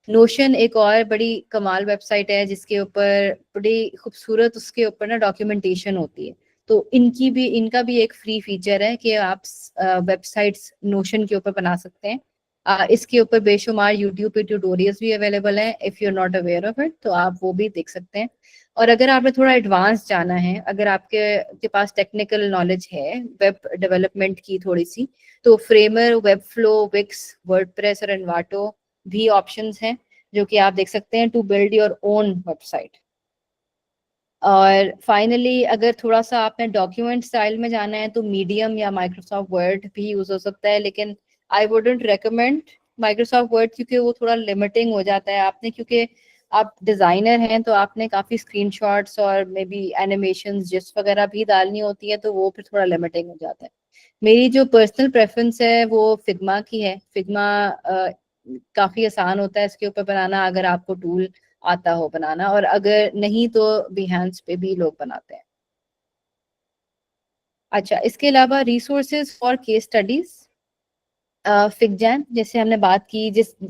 नोशन एक और बड़ी कमाल वेबसाइट है, जिसके ऊपर बड़ी खूबसूरत उसके ऊपर ना डॉक्यूमेंटेशन होती है। तो इनका भी एक फ्री फीचर है कि आप वेबसाइट्स नोशन के ऊपर बना सकते हैं। इसके ऊपर बेशुमार यूट्यूब पे ट्यूटोरियल्स भी अवेलेबल हैं। If you are not aware of it, तो आप वो भी देख सकते हैं। और अगर आपने थोड़ा एडवांस जाना है, अगर आपके पास टेक्निकल नॉलेज है वेब डेवलपमेंट की थोड़ी सी, तो फ्रेमर, वेबफ्लो, विक्स, वर्डप्रेस और एनवाटो भी ऑप्शंस हैं जो कि आप देख सकते हैं to build your own website. और फाइनली अगर थोड़ा सा आपने डॉक्यूमेंट स्टाइल में जाना है, तो मीडियम या माइक्रोसॉफ्ट वर्ड भी यूज हो सकता है, लेकिन I wouldn't recommend Microsoft word, क्योंकि वो थोड़ा लिमिटिंग हो जाता है। आपने क्योंकि आप डिज़ाइनर हैं, तो आपने काफ़ी स्क्रीनशॉट्स और मे बी एनिमेशंस जिस वगैरह भी डालनी होती है, तो वो फिर थोड़ा लिमिटिंग हो जाता है। मेरी जो पर्सनल प्रेफरेंस है वो फिग्मा की है। फिग्मा काफ़ी आसान होता है इसके ऊपर बनाना, अगर आपको टूल आता हो बनाना, और अगर नहीं तो बिहेंस पे भी लोग बनाते हैं। अच्छा, इसके अलावा रिसोर्सेज फॉर केस स्टडीज, फिगजैम जैसे हमने बात की,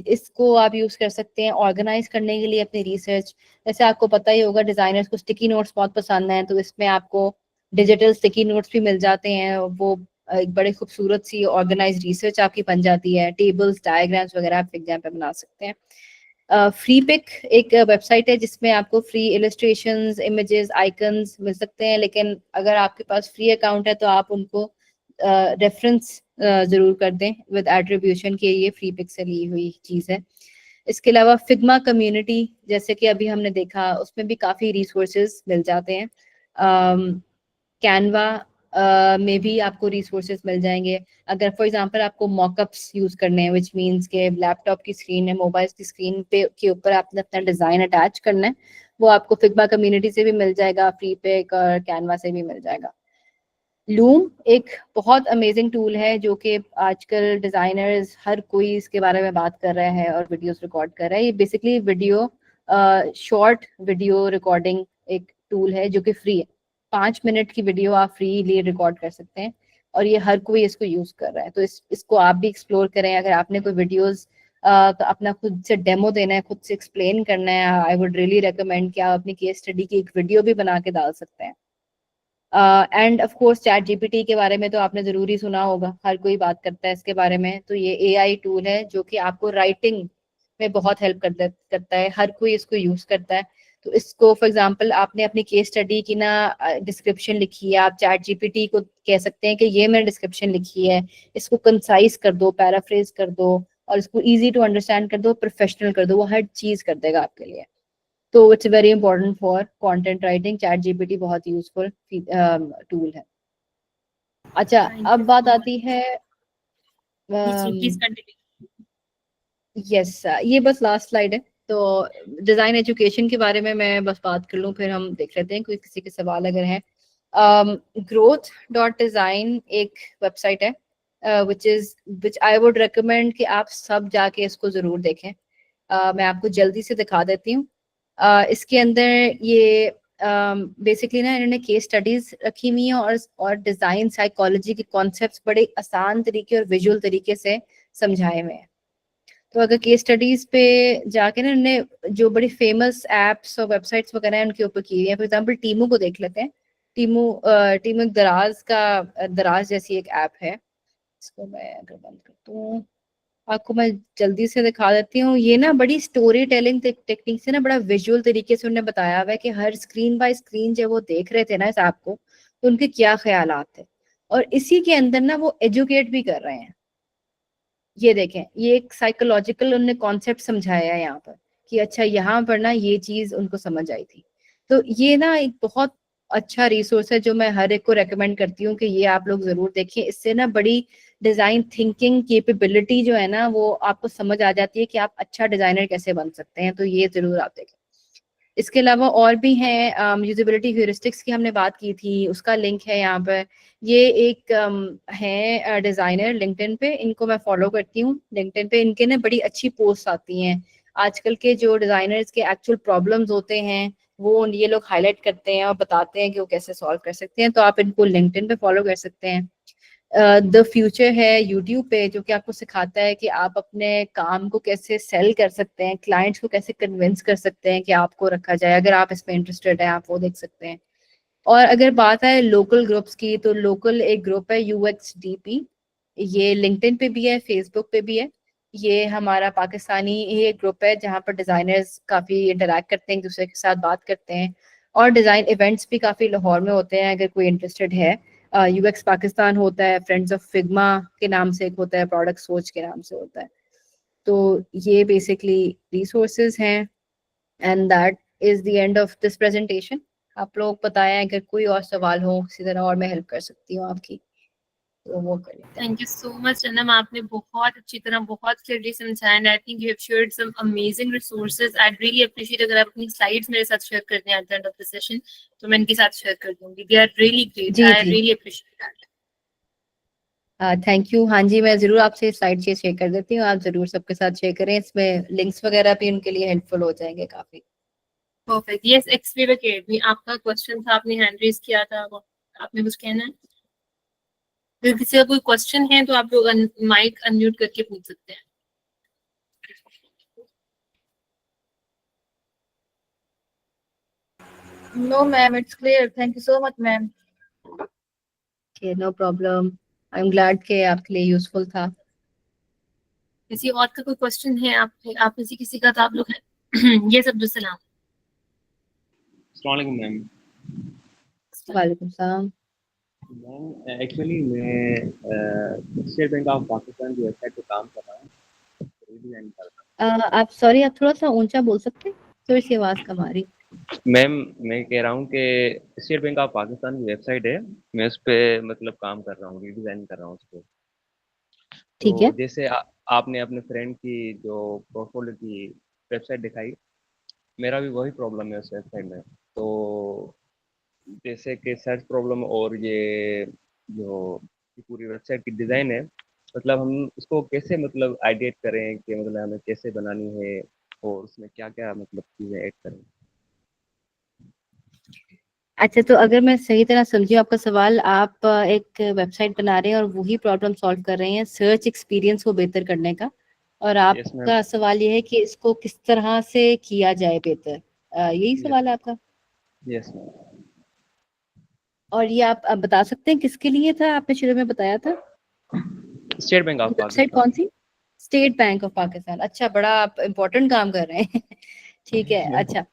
इसको आप यूज कर सकते हैं ऑर्गेनाइज करने के लिए अपनी रिसर्च। जैसे आपको पता ही होगा डिजाइनर्स को स्टिकी नोट्स बहुत पसंद हैं, तो इसमें आपको डिजिटल स्टिकी नोट्स भी मिल जाते हैं। वो एक बड़ी खूबसूरत सी ऑर्गेनाइज रिसर्च आपकी बन जाती है। टेबल्स, डायग्राम्स वगैरह आप फिगजैम पे बना सकते हैं। फ्री पिक एक वेबसाइट है जिसमें आपको फ्री इलस्ट्रेशंस, इमेजेस, आइकन्स मिल सकते हैं, लेकिन अगर आपके पास फ्री अकाउंट है तो आप उनको रेफरेंस जरूर कर दें विद एट्रीब्यूशन के ये फ्री पिक से ली हुई चीज़ है। इसके अलावा फिग्मा कम्युनिटी, जैसे कि अभी हमने देखा, उसमें भी काफ़ी रिसोर्सेज मिल जाते हैं। कैनवा में भी आपको रिसोर्सेज मिल जाएंगे। अगर फॉर एग्जांपल आपको मॉकअप्स यूज करने हैं, विच मीन्स के लैपटॉप की स्क्रीन है, मोबाइल की स्क्रीन पे के ऊपर आपने अपना डिजाइन अटैच करना है, वो आपको फिग्मा कम्युनिटी से भी मिल जाएगा, फ्री पिक और कैनवा से भी मिल जाएगा। लूम एक बहुत अमेजिंग टूल है जो कि आजकल डिजाइनर्स हर कोई इसके बारे में बात कर रहा है और वीडियोस रिकॉर्ड कर रहा है। ये बेसिकली शॉर्ट वीडियो रिकॉर्डिंग एक टूल है जो कि फ्री है। 5 मिनट की वीडियो आप फ्रीली रिकॉर्ड कर सकते हैं, और ये हर कोई इसको यूज कर रहा है। तो इसको आप भी एक्सप्लोर करें। अगर आपने कोई वीडियोस तो अपना खुद से डेमो देना है, खुद से एक्सप्लेन करना है, आई वुड रियली रिकमेंड कि आप अपनी केस स्टडी की एक वीडियो भी बना के डाल सकते हैं। End of course chat GPT के बारे में तो आपने ज़रूरी सुना होगा, हर कोई बात करता है इसके बारे में। तो ये एआई टूल है जो कि आपको राइटिंग में बहुत हेल्प करता है, हर कोई इसको यूज़ करता है। तो इसको फॉर एग्जांपल आपने अपनी केस स्टडी की ना डिस्क्रिप्शन लिखी है, आप चैट जीपीटी को कह सकते हैं कि ये मैंने डिस्क्रिप्शन लिखी है, इसको कंसाइज कर दो, पैराफ्रेज कर दो, और इसको ईजी टू अंडरस्टैंड कर दो, प्रोफेशनल कर दो, वो हर चीज़ कर देगा आपके लिए। तो it's very important for content writing. Chat GPT बहुत यूजफुल टूल है। अच्छा, अब बात आती है प्लीज कंटिन्यू। यस, ये बस लास्ट स्लाइड है। तो डिज़ाइन एजुकेशन के बारे में मैं बस बात कर लूँ, फिर हम देख लेते हैं कोई किसी के सवाल अगर हैं। growth.design एक वेबसाइट है विच आई वुड रिकमेंड कि आप सब जाके इसको ज़रूर देखें। मैं आपको जल्दी से दिखा देती हूँ। इसके अंदर ये बेसिकली ना इन्होंने केस स्टडीज रखी हुई हैं और डिज़ाइन साइकोलॉजी के कॉन्सेप्ट्स बड़े आसान तरीके और विजुअल तरीके से समझाए हुए हैं। तो अगर केस स्टडीज पे जाके ना इन्होंने जो बड़ी फेमस एप्स और वेबसाइट्स वगैरह हैं उनके ऊपर की हुई है। फॉर एग्जांपल टीमू को देख लेते हैं। टीमू एक दराज जैसी एक ऐप है। इसको मैं अगर बंद करता हूँ आपको मैं जल्दी से दिखा देती हूँ। ये ना बड़ी स्टोरी टेलिंग टेक्निक से ना बड़ा विजुअल तरीके से उन्होंने बताया हुआ है कि हर स्क्रीन बाय स्क्रीन जब वो देख रहे थे ना इस ऐप को तो उनके क्या ख्यालात थे, और इसी के अंदर ना वो एजुकेट भी कर रहे हैं। ये देखें, ये एक साइकोलॉजिकल उन्होंने कॉन्सेप्ट समझाया है यहाँ पर कि अच्छा यहाँ पर ना ये चीज उनको समझ आई थी। तो ये ना एक बहुत अच्छा रिसोर्स है जो मैं हर एक को रेकमेंड करती हूँ कि ये आप लोग जरूर देखें। इससे ना बड़ी डिजाइन थिंकिंग कैपेबिलिटी जो है ना वो आपको समझ आ जाती है कि आप अच्छा डिजाइनर कैसे बन सकते हैं। तो ये जरूर आप देखें। इसके अलावा और भी हैं, यूजेबिलिटी ह्यूरिस्टिक्स की हमने बात की थी, उसका लिंक है यहाँ पर। ये एक है डिज़ाइनर लिंक्डइन पे, इनको मैं फॉलो करती हूँ लिंक्डइन पे। इनके ना बड़ी अच्छी पोस्ट आती हैं। आजकल के जो डिज़ाइनर्स के एक्चुअल प्रॉब्लम्स होते हैं वो ये लोग हाईलाइट करते हैं और बताते हैं कि वो कैसे सॉल्व कर सकते हैं। तो आप इनको लिंक्डइन पे फॉलो कर सकते हैं। द फ्यूचर है यूट्यूब पे, जो कि आपको सिखाता है कि आप अपने काम को कैसे सेल कर सकते हैं, क्लाइंट्स को कैसे कन्विंस कर सकते हैं कि आपको रखा जाए। अगर आप इसमें इंटरेस्टेड हैं आप वो देख सकते हैं। और अगर बात है लोकल ग्रुप्स की, तो लोकल एक ग्रुप है UXDP, ये लिंक्डइन पे भी है, फेसबुक पे भी है। ये हमारा पाकिस्तानी ये ग्रुप है जहाँ पर डिज़ाइनर्स काफ़ी इंटरेक्ट करते हैं, एक दूसरे के साथ बात करते हैं। और डिज़ाइन इवेंट्स भी काफ़ी लाहौर में होते हैं अगर कोई इंटरेस्टेड है। UX पाकिस्तान होता है, फ्रेंड्स ऑफ फिग्मा के नाम से एक होता है, प्रोडक्ट सोच के नाम से होता है। तो ये बेसिकली रिसोर्सेज हैं and that is the end of this presentation. आप लोग बताएं अगर कोई और सवाल हो, किसी तरह और मैं हेल्प कर सकती हूँ आपकी तो वो कर लेते हैं। Thank you so much Sanam, आपने बहुत अच्छी तरह बहुत क्लियरली समझाया and I think you have shared some amazing resources. I really appreciate अगर आप अपनी स्लाइड्स मेरे साथ शेयर कर दें at the end of the session तो मैं इनके साथ शेयर कर दूंगी। दे आर रियली ग्रेट, जी आई जी really appreciate that. Thank you. हाँ जी, मैं ज़रूर आपसे स्लाइड शेयर कर देती हूँ, आप ज़रूर सबके साथ शेयर करें। इसमें लिंक्स वगैरह भी उनके लिए हेल्पफुल हो जाएंगे काफ़ी। परफेक्ट। यस, एक्सवेव एकेडमी, आपका क्वेश्चन था, आपने हैंड रेज किया था, आपने कुछ कहना है? अगर किसी का कोई क्वेश्चन है तो आप लोग माइक अनम्यूट करके पूछ सकते हैं। No, ma'am, it's clear. Thank you so much, ma'am. No problem, I am glad कि आपके लिए यूजफुल था। किसी और का कोई क्वेश्चन है आप में से किसी का? तो आप लोग हैं। ये सब सलाम। अस्सलाम वालेकुम मैम। वालेकुम सलाम। मैम एक्चुअली मैं स्टेट बैंक ऑफ पाकिस्तान की वेबसाइट पे काम कर रहा हूँ, डिजाइन कर रहा आप सॉरी, आप थोड़ा सा ऊंचा बोल सकते हैं, थोड़ी सी आवाज़ कम आ रही। हूँ। मैम मैं कह रहा हूँ कि स्टेट बैंक ऑफ पाकिस्तान की वेबसाइट है, मैं उस पर मतलब काम कर रहा हूँ, रीडिज़ाइन कर रहा हूँ उसको। ठीक है। तो जैसे आपने अपने फ्रेंड की जो पोर्टफोलियो की वेबसाइट दिखाई, मेरा भी वही प्रॉब्लम है उस वेबसाइट में। तो जैसे कि सर्च प्रॉब्लम और ये जो पूरी वेबसाइट की डिज़ाइन है, मतलब हम उसको कैसे मतलब आइडिएट करें कि मतलब हमें कैसे बनानी है और उसमें क्या क्या मतलब चीज़ें ऐड करें। अच्छा, तो अगर मैं सही तरह समझी आपका सवाल, आप एक वेबसाइट बना रहे हैं और वही प्रॉब्लम सॉल्व कर रहे हैं सर्च एक्सपीरियंस को बेहतर करने का, और यस मैम। आपका सवाल ये है कि इसको किस तरह से किया जाए बेहतर, यही यस सवाल है आपका? Yes ma'am. और ये आप बता सकते हैं किसके लिए था? आपने शुरू में बताया था State Bank of website Pakistan. कौन सी? State Bank of Pakistan. अच्छा, बड़ा आप इम्पोर्टेंट काम कर रहे हैं। ठीक है। अच्छा,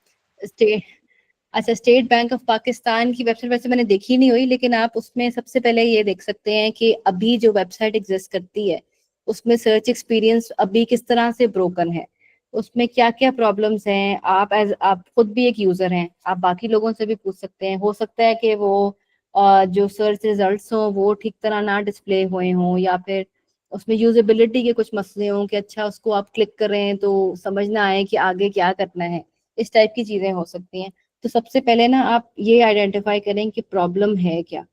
स्टेट अच्छा स्टेट बैंक ऑफ पाकिस्तान की वेबसाइट वैसे मैंने देखी नहीं हुई, लेकिन आप उसमें सबसे पहले ये देख सकते हैं कि अभी जो वेबसाइट एग्जिस्ट करती है उसमें सर्च एक्सपीरियंस अभी किस तरह से ब्रोकन है, उसमें क्या क्या प्रॉब्लम्स हैं। आप खुद भी एक यूजर हैं, आप बाकी लोगों से भी पूछ सकते हैं। हो सकता है कि वो जो सर्च रिजल्ट्स हों वो ठीक तरह ना डिस्प्ले हुए हों, या फिर उसमें यूजेबिलिटी के कुछ मसले हों कि अच्छा उसको आप क्लिक करें तो समझ ना आए कि आगे क्या करना है। इस टाइप की चीज़ें हो सकती हैं। तो सबसे पहले ना आप ये आइडेंटिफाई करें कि प्रॉब्लम है क्या।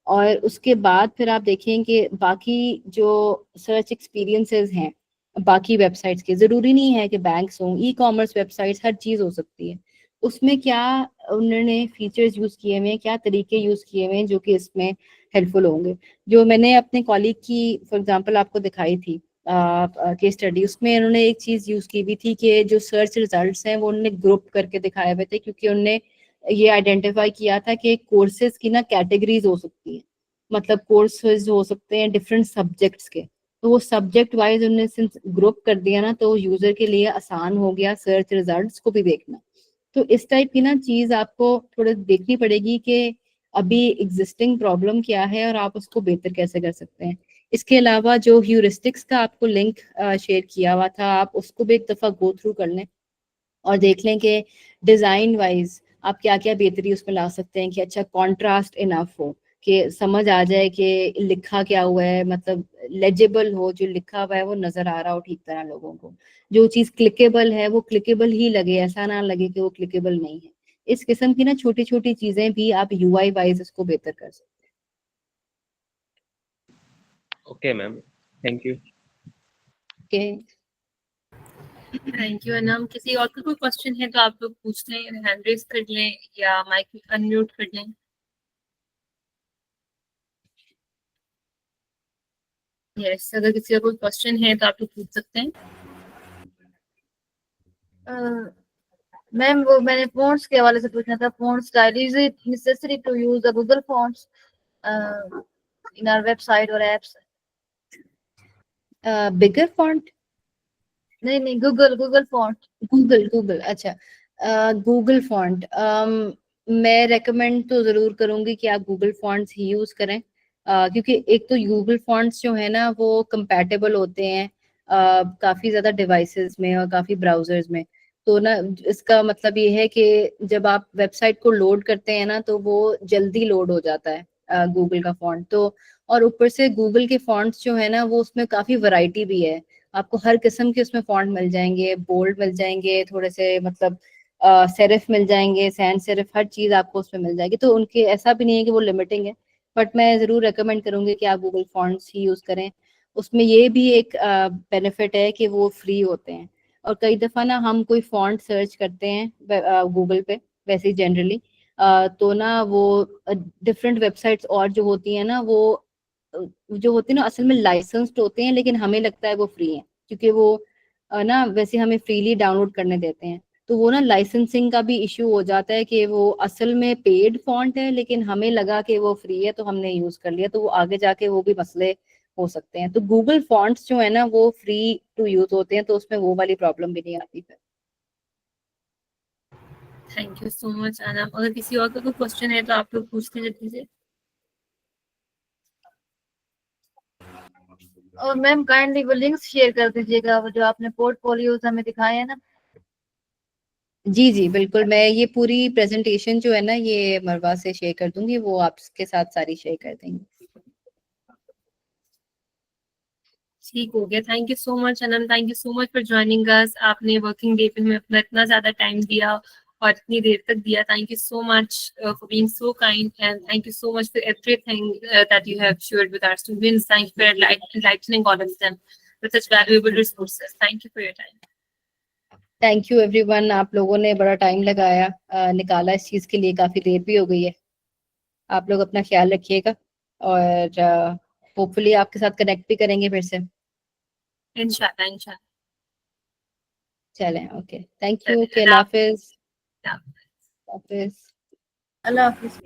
और उसके बाद फिर आप देखें कि बाकी जो सर्च एक्सपीरियंसेस हैं बाकी वेबसाइट्स के, ज़रूरी नहीं है कि बैंक्स हों, ई कॉमर्स वेबसाइट्स, हर चीज़ हो सकती है, उसमें क्या उन्होंने फीचर्स यूज़ किए हुए हैं, क्या तरीके यूज़ किए हुए हैं जो कि इसमें हेल्पफुल होंगे। जो मैंने अपने कॉलीग की फॉर एग्जांपल आपको दिखाई थी केस स्टडी, उसमें उन्होंने एक चीज़ यूज़ की हुई थी कि जो सर्च रिजल्ट्स हैं वो उन्होंने ग्रुप करके दिखाए हुए थे, क्योंकि उन्होंने ये आइडेंटिफाई किया था कि कोर्सेज की ना कैटेगरीज हो सकती हैं, मतलब कोर्सेज हो सकते हैं डिफरेंट सब्जेक्ट्स के, तो वो सब्जेक्ट वाइज उन्होंने सिंस ग्रुप कर दिया ना, तो यूजर के लिए आसान हो गया सर्च रिजल्ट्स को भी देखना। तो इस टाइप की ना चीज आपको थोड़ा देखनी पड़ेगी कि अभी एग्जिस्टिंग प्रॉब्लम क्या है और आप उसको बेहतर कैसे कर सकते हैं। इसके अलावा जो ह्यूरिस्टिक्स का आपको लिंक शेयर किया हुआ था, आप उसको भी एक दफ़ा गो थ्रू कर लें और देख लें कि डिज़ाइन वाइज आप क्या क्या बेहतरी उसमें ला सकते हैं कि अच्छा कॉन्ट्रास्ट इनफ हो, कि समझ आ जाए कि लिखा क्या हुआ है, मतलब लेजिबल हो, जो लिखा हुआ है वो नज़र आ रहा हो ठीक तरह लोगों को, जो चीज़ क्लिकेबल है वो क्लिकेबल ही लगे, ऐसा ना लगे कि वो क्लिकेबल नहीं है। इस किस्म की ना छोटी छोटी चीज़ें भी आप यूआई वाइज इसको बेहतर कर सकते ओके मैम, थैंक यू। हैं। Thank you Anam. किसी और का कोई क्वेश्चन है तो आप लोग पूछ लें, हैंड रेज कर लें या माइक अनम्यूट कर लें। यस, अगर किसी का कोई क्वेश्चन है तो आप लोग पूछ सकते हैं। मैम वो मैंने fonts के हवाले से पूछना था, font style, is it necessary to use the Google fonts in our website or apps? Bigger font, नहीं गूगल फॉन्ट। गूगल अच्छा, गूगल फॉन्ट मैं रेकमेंड तो ज़रूर करूँगी कि आप गूगल फॉन्ट्स ही यूज़ करें, क्योंकि एक तो गूगल फॉन्ट्स जो है ना वो कंपैटिबल होते हैं काफ़ी ज़्यादा डिवाइसेस में और काफ़ी ब्राउज़र्स में। तो ना इसका मतलब ये है कि जब आप वेबसाइट को लोड करते हैं ना तो वो जल्दी लोड हो जाता है गूगल का फॉन्ट तो, और ऊपर से गूगल के फॉन्ट्स जो है ना वो उसमें काफ़ी वैरायटी भी है, आपको हर किस्म के उसमें फॉन्ट मिल जाएंगे, बोल्ड मिल जाएंगे, थोड़े से मतलब सेरिफ मिल जाएंगे, सैंस सेरिफ, हर चीज़ आपको उसमें मिल जाएगी। तो उनके ऐसा भी नहीं है कि वो लिमिटिंग है, बट मैं ज़रूर रेकमेंड करूँगी कि आप गूगल फॉन्ट्स ही यूज़ करें। उसमें ये भी एक बेनिफिट है कि वो फ्री होते हैं, और कई दफ़ा ना हम कोई फॉन्ट सर्च करते हैं गूगल पे वैसे ही जनरली, तो ना वो डिफरेंट वेबसाइट्स और जो होती हैं ना वो जो होते हैं ना असल में लाइसेंस्ड होते हैं, लेकिन हमें लगता है वो फ्री है, क्योंकि वो ना वैसे हमें फ्रीली डाउनलोड करने देते हैं, तो वो ना लाइसेंसिंग का भी इशू हो जाता है कि वो असल में पेड फॉन्ट है लेकिन हमें लगा कि वो फ्री है तो हमने यूज कर लिया, तो वो आगे जाके वो भी मसले हो सकते हैं। तो गूगल फॉन्ट्स जो है ना वो फ्री टू यूज होते हैं, तो उसमें वो वाली प्रॉब्लम भी नहीं आती फिर। Thank you so much Anam. अगर किसी और का कोई क्वेश्चन है तो आप लोग पूछते हैं जल्दी से। और मैम काइंडली वो लिंक्स शेयर कर दीजिएगा, वो जो आपने पोर्टफोलियोज हमें दिखाए हैं ना। जी जी बिल्कुल, मैं ये पूरी प्रेजेंटेशन जो है ना ये मरवा से शेयर कर दूंगी, वो आपके साथ सारी शेयर कर देंगे। ठीक हो गया। Thank you so much Anam, thank you so much for joining us. आपने वर्किंग डे पे हमें अपना इतना ज्यादा टाइम दिया और इतनी देर तक दिया। Thank you so much for being so kind and thank you so much for everything that you have shared with our students. Thank you for enlightening all of them with such valuable resources. Thank you for your time. Thank you everyone, आप लोगों ने बड़ा टाइम लगाया निकाला इस चीज़ के लिए, काफ़ी देर भी हो गई है। आप लोग अपना ख्याल रखिएगा और होपफुली आपके साथ कनेक्ट भी करेंगे फिर से। Inshallah, inshallah. चलें, ओके, थैंक यू, चलें, ओके, अल्लाह हाफिज़। अल्लाह हाफ़िज़। हाफिज़। अल्लाह हाफिज।